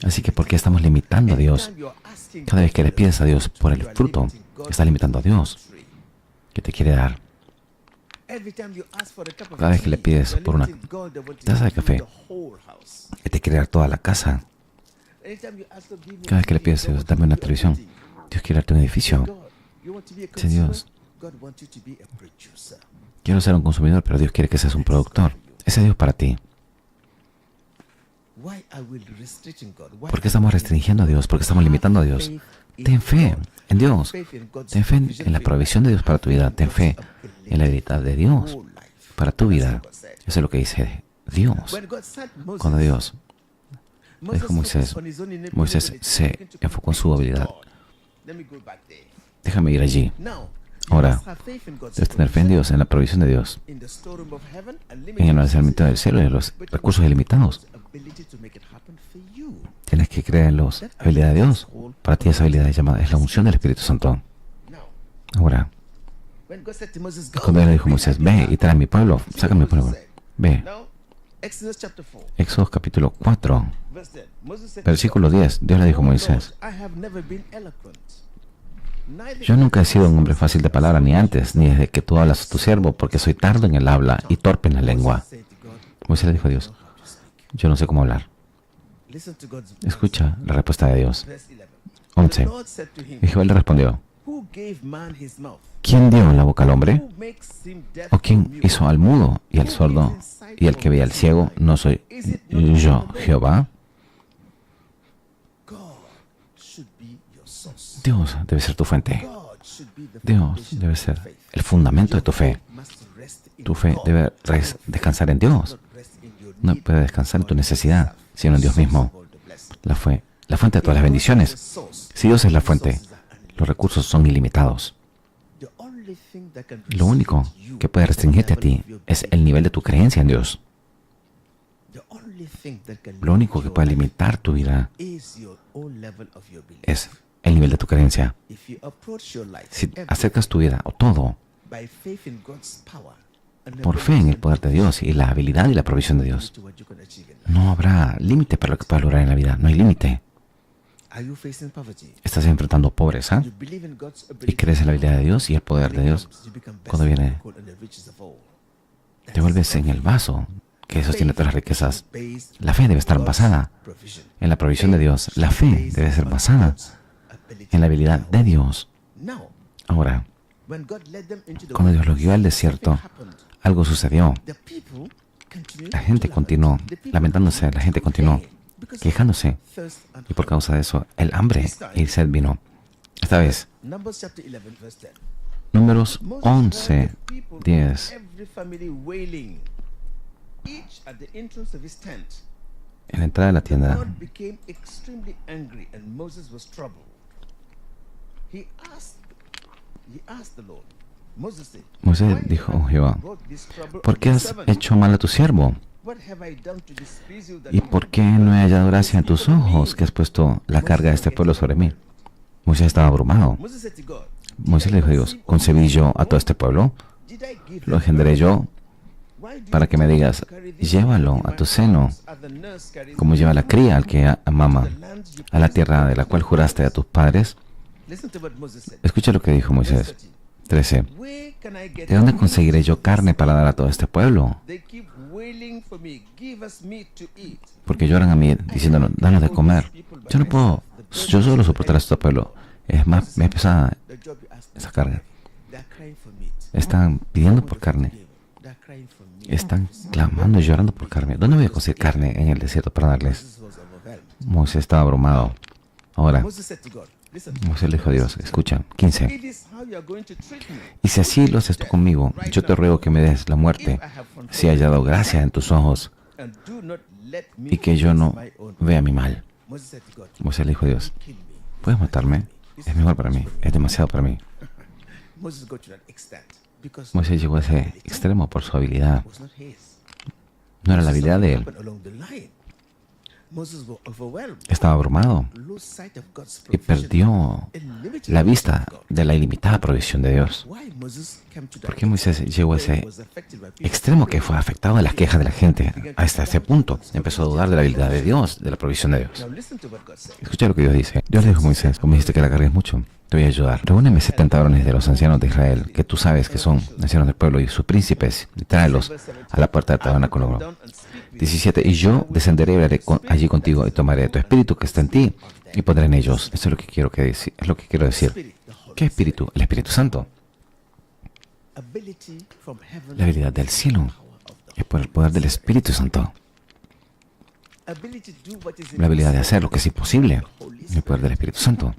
Así que, ¿por qué estamos limitando a Dios? Cada vez que le pides a Dios por el fruto, estás limitando a Dios, que te quiere dar. Cada vez que le pides por una taza de café, que te quiere dar toda la casa. Cada vez que le pides a Dios, dame una televisión, Dios quiere darte un edificio. Dice Dios, quiero ser un consumidor, pero Dios quiere que seas un productor. Ese es Dios para ti. ¿Por qué estamos restringiendo a Dios? ¿Por qué estamos limitando a Dios? Ten fe en Dios. Ten fe en la provisión de Dios para tu vida. Ten fe en la habilidad de Dios para tu vida. Eso es lo que dice Dios. Cuando Dios dijo a Moisés, Moisés se enfocó en su habilidad. Déjame ir allí. Ahora, debes tener fe en Dios, en la provisión de Dios, en el almacenamiento del cielo y en los recursos ilimitados. Tienes que creer en la habilidad de Dios. Para ti esa habilidad es la unción del Espíritu Santo. Ahora, cuando Él le dijo a Moisés, ve y trae a mi pueblo, saca a mi pueblo, ve. Éxodo capítulo 4, versículo 10, Dios le dijo a Moisés, yo nunca he sido un hombre fácil de palabra, ni antes, ni desde que tú hablas a tu siervo, porque soy tardo en el habla y torpe en la lengua. Moisés le dijo a Dios, yo no sé cómo hablar. Escucha la respuesta de Dios. 11. Y Jehová le respondió, ¿quién dio la boca al hombre? ¿O quién hizo al mudo y al sordo y al que veía al ciego? ¿No soy yo, Jehová? Dios debe ser tu fuente. Dios debe ser el fundamento de tu fe. Tu fe debe descansar en Dios. No puede descansar en tu necesidad, sino en Dios mismo. La fuente de todas las bendiciones. Si Dios es la fuente, los recursos son ilimitados. Lo único que puede restringirte a ti es el nivel de tu creencia en Dios. Lo único que puede limitar tu vida es el nivel de tu creencia. Si acercas tu vida o todo por fe en el poder de Dios y la habilidad y la provisión de Dios, no habrá límite para lo que puedas lograr en la vida. No hay límite. Estás enfrentando pobreza y crees en la habilidad de Dios y el poder de Dios. Cuando viene, te vuelves en el vaso que sostiene todas las riquezas. La fe debe estar basada en la provisión de Dios. La fe debe ser basada en la habilidad de Dios. Ahora, cuando Dios los guió al desierto, algo sucedió. La gente continuó lamentándose, la gente continuó quejándose. Y por causa de eso, el hambre y el sed vino. Esta vez, Números 11, 10. En la entrada de la tienda, Moisés dijo a Jehová, ¿por qué has hecho mal a tu siervo? ¿Y por qué no he hallado gracia en tus ojos que has puesto la carga de este pueblo sobre mí? Moisés estaba abrumado. Moisés le dijo a Dios, ¿concebí yo a todo este pueblo? ¿Lo engendré yo para que me digas, llévalo a tu seno, como lleva la cría al que mama, a la tierra de la cual juraste a tus padres? Escucha lo que dijo Moisés. 13. Where can I get ¿De dónde meat? conseguiré yo carne para dar a todo este pueblo? They keep wailing for me. Give us meat to eat. Porque lloran a mí diciéndonos, danos de comer. Yo no puedo, yo solo soportar a este pueblo. Es más, me es pesada The job you ask esa carga. They're crying for meat. Están pidiendo por carne. They're crying for meat. Están clamando y llorando por carne. ¿Dónde voy a conseguir carne en el desierto para darles? Moses was overwhelmed. Moisés estaba abrumado. Ahora, Moses said to God, listen, Moisés le dijo a Dios, escucha, 15. it is how you are going to treat me. Y si así lo haces tú conmigo, yo te ruego que me des la muerte, si he hallado gracia en tus ojos, And do not let me y que yo no my own. vea mi mal. Moses said to God, Moisés le dijo a Dios, kill me. ¿puedes matarme? Es mejor para mí, es demasiado para mí. Moses got to that extent because Moisés llegó a ese extremo por su habilidad. it was not his. No era la habilidad de él. Happened along the line. Moses was overwhelmed. Estaba abrumado Lost sight of God's y provision. perdió Unlimited la vista provision of God. de la ilimitada provisión de Dios. Why Moses came to that ¿Por qué Moisés llegó a where he ese was affected by people extremo que fue afectado de las quejas de la gente? Hasta ese punto empezó a dudar de la habilidad de Dios, de la provisión de Dios. Now listen to what God said. Escucha lo que Dios dice. Dios le dijo a Moisés, como dijiste que la cargues mucho, te voy a ayudar. Reúneme 70 varones de los ancianos de Israel, que tú sabes que son ancianos del pueblo y sus príncipes, y tráelos a la puerta del tabernáculo. Down and speak with 17. Y yo descenderé y hablaré allí contigo y tomaré tu espíritu que está en ti y pondré en ellos. Eso es lo que quiero es lo que quiero decir. Spirit, the Holy ¿Qué espíritu? El Espíritu Santo. ability from heaven, La habilidad del cielo es por el poder del Espíritu Santo. ability to do what is La habilidad de hacer lo que es imposible. Holy El poder del Espíritu Santo.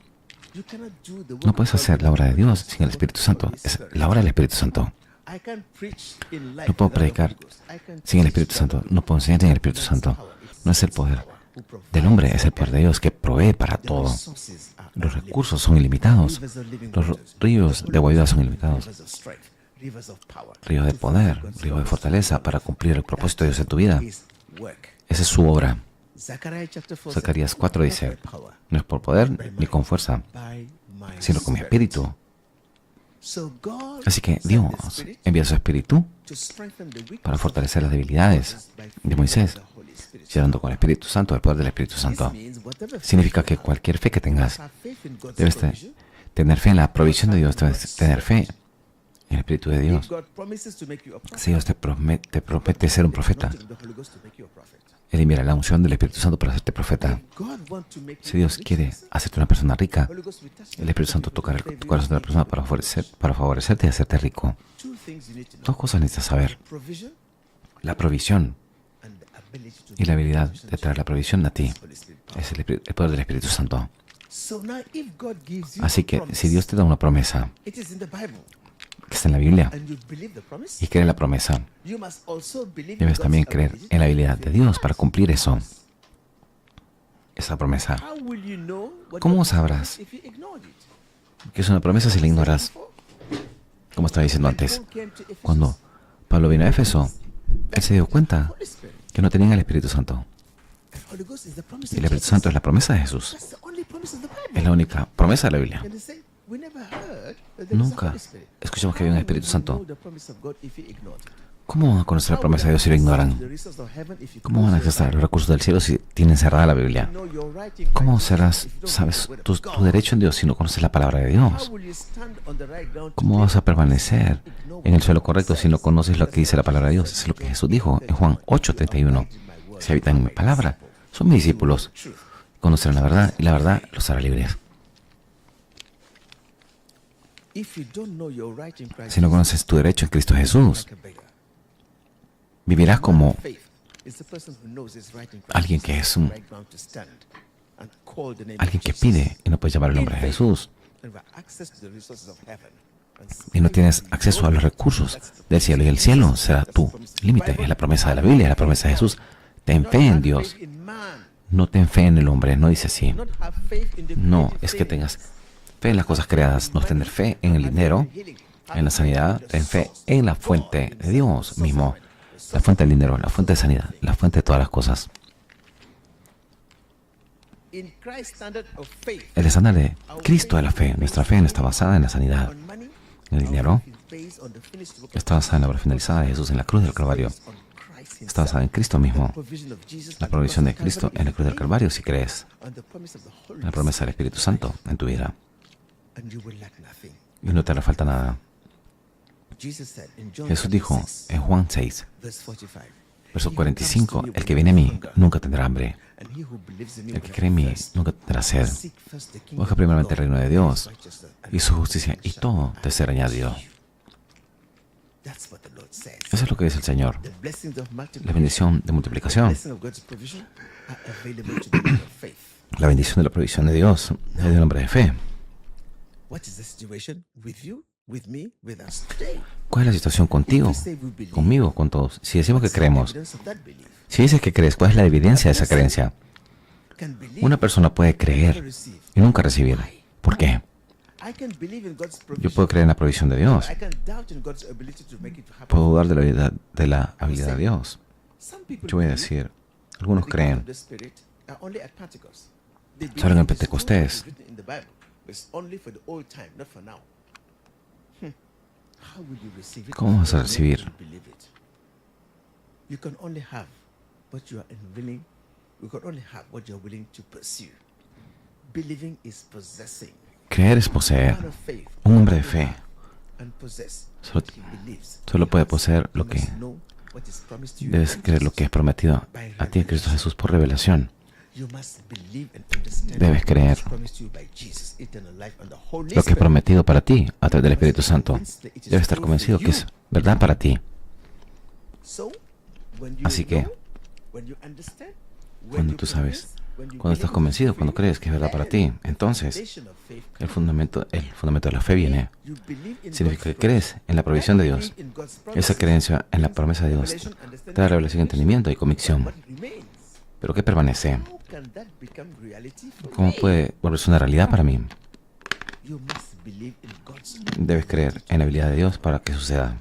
You cannot do the work No puedes of God hacer la obra de Dios sin el Espíritu Santo. Es la obra del Espíritu Santo. I can't preach in life No puedo without the predicar Holy Ghost. I can sin el teach Espíritu without Santo. the Holy No puedo enseñar sin el Espíritu Santo. No es el poder who provides. del hombre, es el poder de Dios que provee para The todo. resources are Los unlimited. recursos son ilimitados. Rivers of living Los waters. ríos de agua viva son ilimitados. Rivers of strength. Rivers of power. Ríos de To poder, fulfill God's ríos de purpose. fortaleza para cumplir el propósito de Dios en tu vida. His work. Esa es su obra. Zechariah chapter 4 Zacarías says, 4 "Not dice, by power, no es por poder ni con fuerza, by my sino con mi spirit." espíritu. So God Así que sent the Dios Spirit envía su espíritu to strengthen the weak para fortalecer las debilidades de Moisés, the Holy Spirit. llenando con el Espíritu Santo, el poder del Espíritu This Santo. means whatever Significa que cualquier fe que tengas, have faith in God's debes provision. tener fe en la provisión de Dios, debes tener fe en el Espíritu de If Dios. God promises to make you a prophet, Si Dios te promete ser un profeta, not the Holy Ghost to make you a prophet. Él enviará la unción del Espíritu Santo para hacerte profeta. If God wants to make Si you Dios rich, quiere hacerte una persona rica, Holy Ghost will touch el Espíritu Santo tocará tu corazón de la persona para favorecerte y hacerte rico. Two things you need to know. Dos cosas necesitas saber. Provision La provisión and the ability to y la habilidad de traer la provisión a ti. Holy Spirit. Es el poder del Espíritu Santo. So now if God gives you Así a que promise, si Dios te da una promesa it is in the Bible que está en la Biblia and you believe the promise, y crees la promesa, you must also believe in debes God's también creer ability en la to habilidad de fulfill Dios it. para cumplir eso, esa promesa. How will you know what ¿Cómo God sabrás promised if you ignored it? Que es una promesa si la ignoras? Como estaba diciendo antes, Paul came to Ephesus, cuando Pablo vino a Éfeso, él se dio cuenta Holy Spirit. que no tenían el Espíritu Santo. And Holy Ghost is the promise Y el of Espíritu Jesus. Santo es la promesa de Jesús. That's the only promise of the Bible. Es la única promesa de la Biblia. And they say, we never heard that there is a Nunca Holy Spirit. escuchamos que había un How Espíritu will you Santo. know the promise of God if you ignore it? ¿Cómo van a conocer la How promesa de will Dios si lo you access ignoran? the resources of heaven if you ¿Cómo van a close your acceder a los Bible? recursos del cielo si tienen cerrada la Biblia? You know your right in ¿Cómo Christ serás, Jesus if you don't sabes, know the word tu of God? derecho en Dios si no conoces la palabra de How Dios? will you stand on the right ground ¿Cómo today vas a permanecer ignore en el what suelo God correcto si says? no conoces lo que dice la palabra de Dios? Eso es lo que Jesús dijo en Juan 8:31. Si habitan en mi palabra, son mis discípulos. Conocerán la verdad y la verdad los hará libres. If you don't know your right in Christ Si no Jesus, conoces tu derecho en Cristo Jesús, like a beggar. vivirás como Faith is the person who knows his right in Christ alguien que Jesus, es un- right ground to stand and call the name of alguien que Jesus. pide y no puede llamar el nombre de Jesús. And have access to the resources of heaven. And Y no tienes acceso a los recursos del cielo. Y el cielo será tu límite. Es la promesa de la Biblia, es la promesa de Jesús. Ten not fe en have Dios. faith in man, No ten fe en el hombre. No dice así. not have faith in the No, creative es que things, tengas fe en las cosas creadas. No es tener fe en el dinero, en la sanidad. Ten fe en la fuente de Dios mismo. La fuente del dinero, la fuente de sanidad, la fuente de todas las cosas. in Christ's standard of faith. El estándar de Cristo de la fe. Nuestra fe no está basada en la sanidad. On money, El dinero is based on the finished work of está basada en la obra finalizada de Jesús en la cruz del Calvario. on Christ Está himself. basada en Cristo mismo. Provision of Jesus La at the provisión de cross of Cristo Calvary en la is cruz del based Calvario si crees. on the promise of the Holy La promesa del Spirit, Espíritu Santo en tu vida. and you will lack nothing. Y no te hará falta nada. Jesús dijo en Juan 6, verso 45, el que viene a mí nunca tendrá hambre. El que cree en mí nunca tendrá sed. Busca primeramente el reino de Dios y su justicia, y todo te será añadido. Eso es lo que dice el Señor. La bendición de multiplicación, la bendición de la provisión de Dios es del hombre de fe. ¿Cuál es la situación contigo, conmigo, con todos? Si decimos que creemos, si dices que crees, ¿cuál es la evidencia de esa creencia? Una persona puede creer y nunca recibir. ¿Por qué? Yo puedo creer en la provisión de Dios. Puedo dudar de la habilidad de Dios. Yo voy a decir, algunos creen solo en Pentecostés. ¿Cómo vas a recibir? Creer es poseer. Un hombre de fe solo puede poseer lo que debes creer, lo que es prometido a ti en Cristo Jesús por revelación. Debes creer lo que es prometido para ti a través del Espíritu Santo. Debes estar convencido que es verdad para ti. Así que, cuando tú sabes, cuando estás convencido, cuando crees que es verdad para ti, entonces el fundamento de la fe viene. Significa que crees en la provisión de Dios. Esa creencia en la promesa de Dios trae revelación, entendimiento y convicción. ¿Pero qué permanece? ¿Cómo puede volverse una realidad para mí? Debes creer en la habilidad de Dios para que suceda.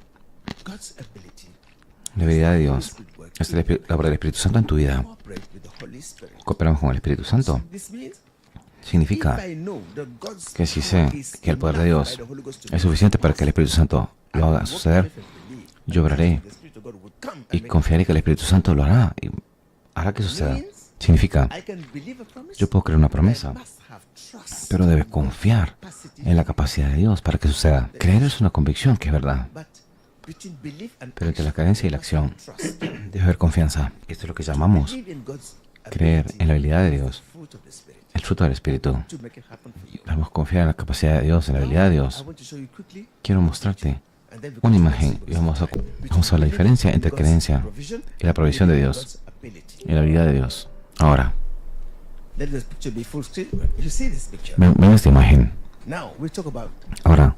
La habilidad de Dios es la obra del Espíritu Santo en tu vida. Cooperamos con el Espíritu Santo. Significa que si sé que el poder de Dios es suficiente para que el Espíritu Santo lo haga suceder, yo obraré y confiaré que el Espíritu Santo lo hará y hará que suceda. Significa, yo puedo creer una promesa, pero debes confiar en la capacidad de Dios para que suceda. Creer es una convicción que es verdad. Pero entre la creencia y la acción debe haber confianza. Esto es lo que llamamos creer en la habilidad de Dios, el fruto del Espíritu. Debemos confiar en la capacidad de Dios, en la habilidad de Dios. Quiero mostrarte una imagen y vamos a ver la diferencia entre creencia y la provisión de Dios y la habilidad de Dios. Ahora, ven esta imagen. Ahora,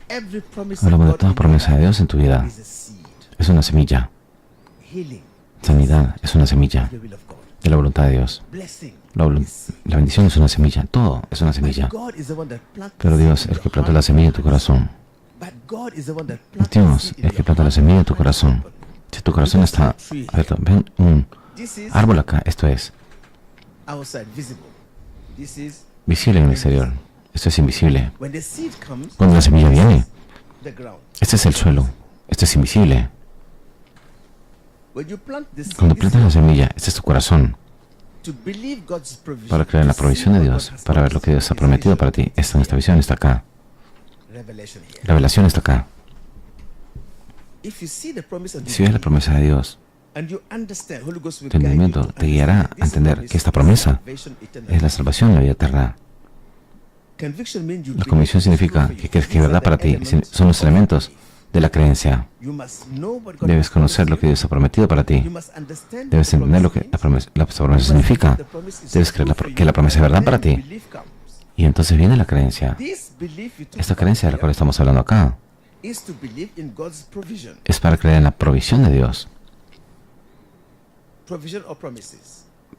hablamos de toda promesa de Dios en tu vida. Es una semilla. Sanidad es una semilla de la voluntad de Dios. La bendición es una semilla. Todo es una semilla. Pero Dios es el que planta la semilla en tu corazón. Dios es el que planta la semilla en tu corazón. Si tu corazón está abierto, ven un árbol acá. Esto es visible en el exterior. Esto es invisible. Cuando la semilla viene, este es el suelo. Esto es invisible. Cuando plantas la semilla, este es tu corazón. Para creer en la provisión de Dios, para ver lo que Dios ha prometido para ti. Esta visión está acá. La revelación está acá. Si ves la promesa de Dios, tu entendimiento te guiará a entender que esta promesa es la salvación y la vida eterna. La convicción significa que crees que es verdad para ti. Son los elementos de la creencia. Debes conocer lo que Dios ha prometido para ti. Debes entender lo que la promesa significa. Debes creer que la promesa es verdad para ti. Y entonces viene la creencia. Esta creencia de la cual estamos hablando acá es para creer en la provisión de Dios.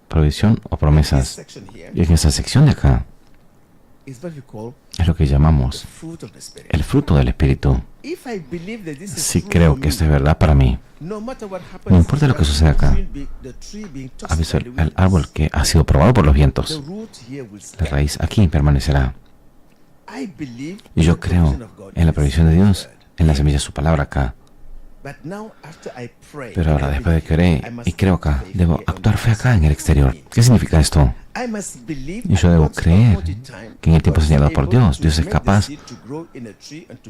Provisión o promesas. Y en esa sección de acá es lo que llamamos el fruto del Espíritu. Si creo que esto es verdad para mí, no importa lo que suceda acá, ha visto el árbol que ha sido probado por los vientos. La raíz aquí permanecerá. Y yo creo en la provisión de Dios, en la semilla de su palabra acá. Pero ahora, después de que oré y creo acá, debo actuar fe acá en el exterior. ¿Qué significa esto? Y yo debo creer que en el tiempo señalado por Dios, Dios es capaz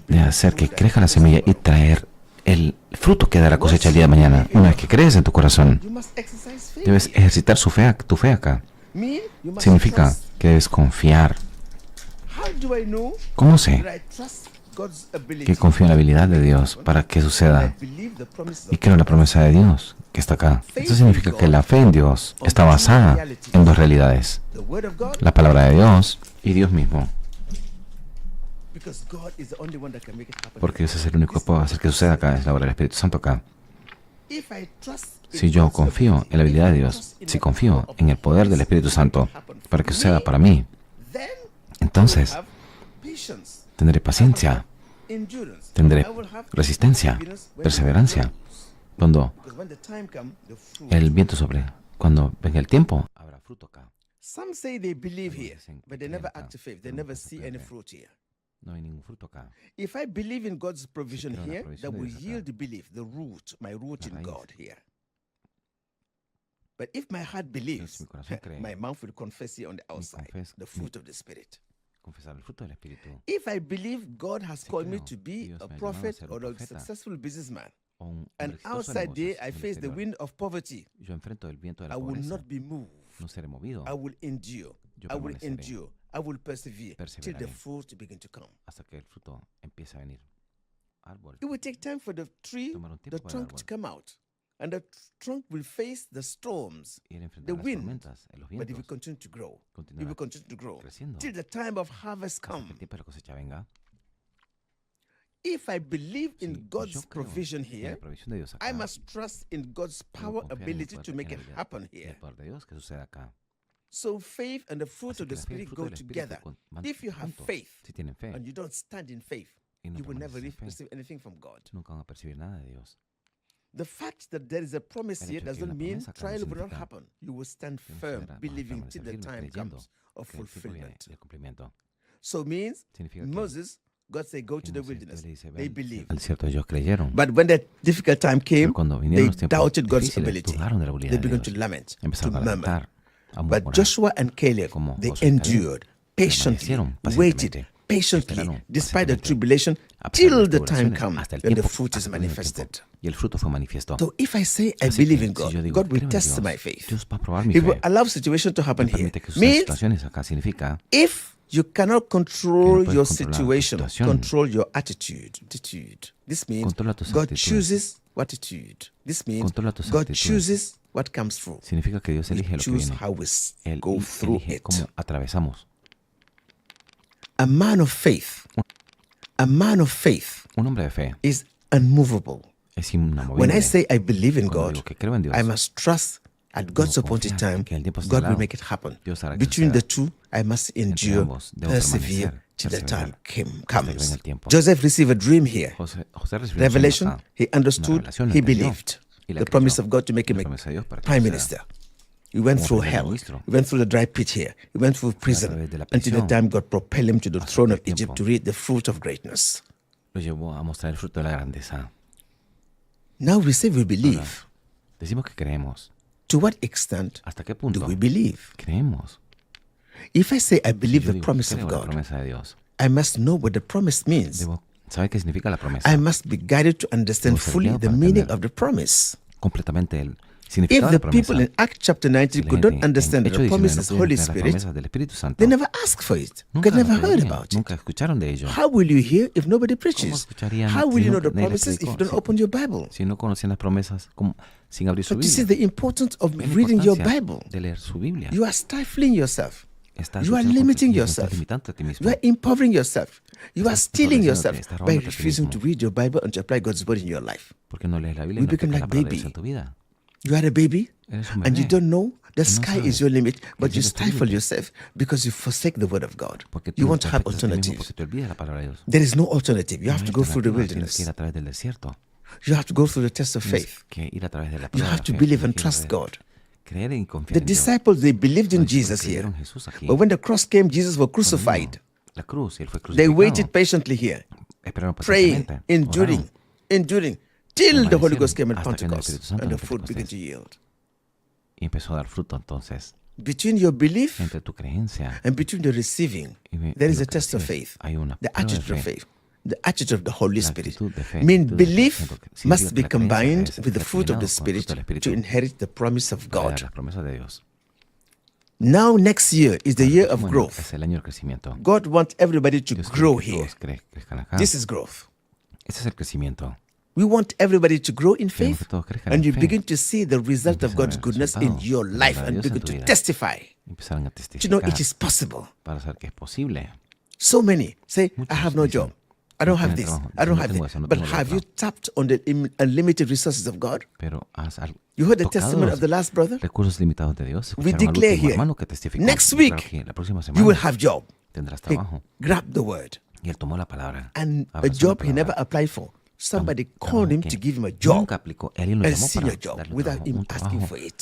de hacer que crezca la semilla y traer el fruto que da la cosecha el día de mañana. Una vez que crees en tu corazón, You must exercise faith. debes ejercitar tu fe acá. Mean you must Significa trust. que debes confiar. How do I know ¿Cómo sé that I trust God's ability? que confío en la habilidad de Dios para que I suceda? believe the promises Y of creo en la promesa de Dios que está acá. Esto significa que la fe en Dios está basada en dos realidades: the Word of God, la palabra de Dios y Dios mismo. because God is the only one that can make it happen. Porque Dios es el único que puede hacer que suceda acá, es la obra del Espíritu Santo acá. If I trust in Si yo God's confío ability, en la habilidad de if I Dios, trust in si the confío power of en el poder del God Espíritu Santo happen for para que suceda me, para mí, then entonces I will have patience, tendré paciencia, endurance, tendré I will have resistencia, perseverance when perseverancia. it grows. Cuando Because when the time comes, the fruit. el viento sobre, cuando venga el tiempo, habrá fruto acá. Some say they believe here, dicen que but they creen never acá, act to faith. They pero never nunca se see puede any ver. fruit here. No hay ningún fruto acá. If I believe in God's provision creo en la here, provisión that de will Dios acá. yield the belief, the root, my root La in raíz. God here. But if my heart believes, mi corazón cree, my mouth will confess here on the outside, confes- the fruit of the Spirit. Confesar el fruto del Espíritu. If I believe God has Si called me creo to que be Dios a me ha llamado a prophet ser un or a profeta successful businessman, O un and hombre exitoso en outside there negocios I en el face the exterior, wind of poverty, yo enfrento el viento de I la will pobreza. not be moved. No seré movido I will endure. Yo I will permaneceré. endure. I will persevere till the Perseveraré. fruit begin to come. hasta que el fruto empiece a venir. Árbol. It will take time for the tree, Tomará un the tiempo para el trunk to árbol come out. And the trunk will face the storms, Ir a the enfrentar las wind. tormentas, los But it will vientos. continue to grow. It will Continuará continue to grow creciendo till the time of harvest hasta que come. el tiempo de la cosecha venga. If I believe Si in yo God's creo provision en la here, provisión de Dios acá, I must trust in God's debo power confiar en el ability poder- to en make la it habilidad happen y el here. poder de Dios que suceda acá. So faith and the fruit Así of que the la fe y el Spirit fruto go del Espíritu together. van If you have juntos. faith Si tienen fe and you don't stand in faith, y no you will never permanecen en fe, receive anything from God. nunca van a percibir nada de Dios. The fact that there is a promise El here hecho de que hay doesn't una mean promesa acá no trial will not significa happen. You will stand que no firm, sucederá. Vas a believing till permanecer the firme time creyendo comes of que el tiempo viene fulfillment. y el cumplimiento. So it means Significa que Moses, God said, go to que the Moisés, Dios wilderness. le dice, They "Ven believed. al desierto". Ellos creyeron. But when that difficult time came, Pero cuando they vinieron los tiempos doubted God's difíciles, ability. dudaron de la habilidad They de began to Dios. lament, to Empezaron a murmur. lamentar, a But murmurar. Joshua and Caleb, Como they Josué y Caleb endured patiently, permanecieron waited pacientemente, patiently, esperaron despite the pacientemente, tribulation, a pesar de till las the time tribulaciones, comes hasta el when the tiempo, fruit is hasta que venga el manifested. tiempo, y el fruto fue manifiesto. So if I say I Así believe que, in God, si yo digo, God will creo en test Dios, my faith. Dios va a probar mi He will fe. allow situation to happen Me here. permite que sucedan Means situaciones acá. Significa if you cannot control puedes your controlar tu situation, situación. control your attitude. This means Controla tus God actitudes. chooses what attitude. This means Controla tus God actitudes. chooses what comes through. significa que Dios We elige lo que choose viene. how we Él go through elige it. cómo atravesamos. A man of faith, Un hombre de fe is unmovable. es inamovible. When I say I believe in Cuando God, digo que creo en Dios, I must trust at God's debo appointed confiar time, que el tiempo God will señalado, make it happen. Dios hará que Between the suceda. two, I must endure, ambos debo persevere permanecer, till the time perseverar, hasta que comes. venga el tiempo. Joseph received a dream here. José recibió Revelation, una he understood, revelación, la he entendió, believed y la the promise creyó. of God to make him La a promesa de Dios para que prime suceda. minister. He went Como through primer hell. ministro. He went through the dry pit here. He went through prison través de la until the prisión, time God propelled him to the hasta throne que of el tiempo Egypt to read the fruit of greatness. Lo llevó a mostrar el fruto de la grandeza. Now we say we believe. Decimos que creemos. To what extent ¿Hasta qué do punto we believe? creemos? If I say I believe Yo the digo, promise of creo la God, promesa de Dios. I must know what the promise means. Debo saber qué significa la promesa. I must be guided to understand Debo ser fully guiado the para meaning entender of the promise. completamente el If significado de the la promesa. people in Acts chapter 19 Si la could gente not en understand that Hechos the 19 promise no is podían Holy entender las Spirit, promesas del Espíritu Santo, they never asked for it. nunca They never las heard pedían, about it. nunca escucharon de ello. How will you hear if nobody preaches? escucharían How will si you know nunca the nadie les promises if you predicó? don't Sí. open your Bible? Si no conocían las promesas sin abrir su But this is Biblia. the importance of Ven la reading your importancia Bible. de leer su Biblia. You are stifling yourself. Estás You are luchando limiting contra ti mismo, yourself. estás limitándote a ti mismo. You are impovering yourself. You are Estás stealing empobreciéndote, yourself estás by robándote a ti refusing to mismo. read your Bible and to apply God's word in your life. Porque no lees la Biblia We y no become aplicas like la palabra de baby. Dios en tu vida. You are a baby Eres un and you bebé. don't know the No sky sabes is your limit, but que you el cielo es tu stifle límite. yourself because you forsake the word of God. Porque tú You want to te have afectas a ti mismo alternatives. porque te olvidas la palabra de Dios. There is no alternative. You No have hay to go through the alternativa, tienes que ir wilderness. a través del desierto. You have to go through the test of Tienes faith. que ir a través de la You prueba de have la to fe, believe and tienes que ir a trust través- God. Creer y confiar The en Dios. disciples, they believed in Los discípulos Jesus here. creyeron en Jesús aquí. But when the cross came, Jesus was Cuando crucified. vino la cruz y él fue They crucificado. waited patiently here, Esperaron praying, pacientemente, enduring, oraron, enduring, till the Holy Ghost came at hasta que vino el Pentecost Espíritu Santo and en the fruit began Pentecostés. to yield. y empezó a dar fruto. Entonces, Between your belief entre tu creencia and between the receiving, y there is lo a que test of recibes, faith, hay una the prueba de attitude of fe, faith. the attitude of the Holy La Spirit. actitud de fe, I mean, actitud del belief Espíritu, que significa must que be la creencia combined es with the fruit of the combinado con el Spirit fruto del Espíritu to inherit the promise of para God. las promesas de Dios. Now, next year is the Ahora, year el of próximo año growth. es el año del crecimiento. God wants everybody to Dios grow quiere que here. todos crezcan acá. This is growth. Ese es el crecimiento. We want everybody to grow in Queremos faith, que todos crezcan and en you fe. begin to see the result of Empiezan a God's ver el goodness in resultado your de la life bondad de and Dios en begin tu to vida. testify. Empezaron a Do you know testificar it is possible? para saber que es posible. So many say, I Muchos have no dicen, job. I don't no have tienen this. trabajo, I don't no have tengo this. eso, no But tengo lo have you otro. tapped on the unlimited resources of God? Pero has You heard the tocado testimony los of the last brother? recursos limitados de Dios. We Escucharon al declare último here, hermano que testificó. next Declaro week, que la próxima You will semana have job. tendrás He trabajo. grabbed the word. Y él tomó la palabra. And a abrazó la job he never palabra. applied for. Somebody Un called him trabajo to que give him a job, nunca aplicó. Alguien lo a llamó para senior job, darle un without trabajo, him un asking trabajo for it.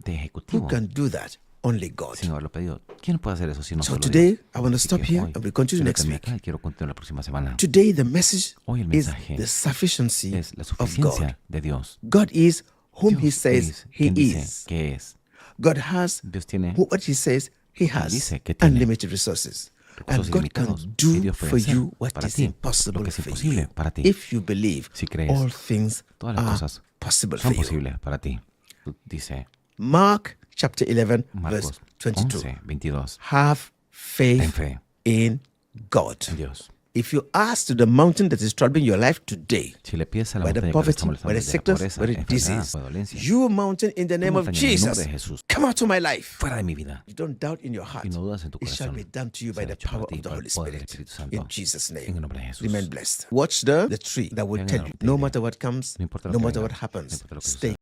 de Who ejecutivo. can do that? Only God. Sin haberlo pedido. ¿Quién puede hacer eso si no So solo today, Dios? I want to Así stop que here hoy, and we continue quiero next terminar week. acá y quiero continuar la próxima semana. Today, the message Hoy el is mensaje the sufficiency es la of God. suficiencia de Dios. God is whom He Dios says es He quien dice is. que es. God has Dios tiene what He says He has, dice que tiene unlimited resources. And recursos God can ilimitados. Y do Dios puede for hacer you what para is ti impossible lo que es for imposible you. para ti. If you believe, Si crees, all things todas las are cosas possible for son you. posibles para ti. Dice Mark chapter 11, verse Marcos 22. 11, 22. Have Ten faith fe in God. en Dios. If you ask to the mountain that is troubling your life today, Si le pides a la by the montaña que te poverty, está molestando, by the de la sickness, pobreza, by the enfermedad disease, o dolencia, you mountain in the tu name of montaña en el nombre Jesus, de Jesús, come out of my life. fuera de mi vida. You don't doubt in your heart. Y no dudas en tu It shall corazón. be done to you by Será the hecho power para ti of the por Holy el poder del Spirit. Espíritu Santo. In Jesus' En name. el nombre de Jesús. Remain blessed. Watch the tree that will Vean tell el you, árbol no que matter what comes, No importa lo no que matter venga, what happens, no importa lo que stay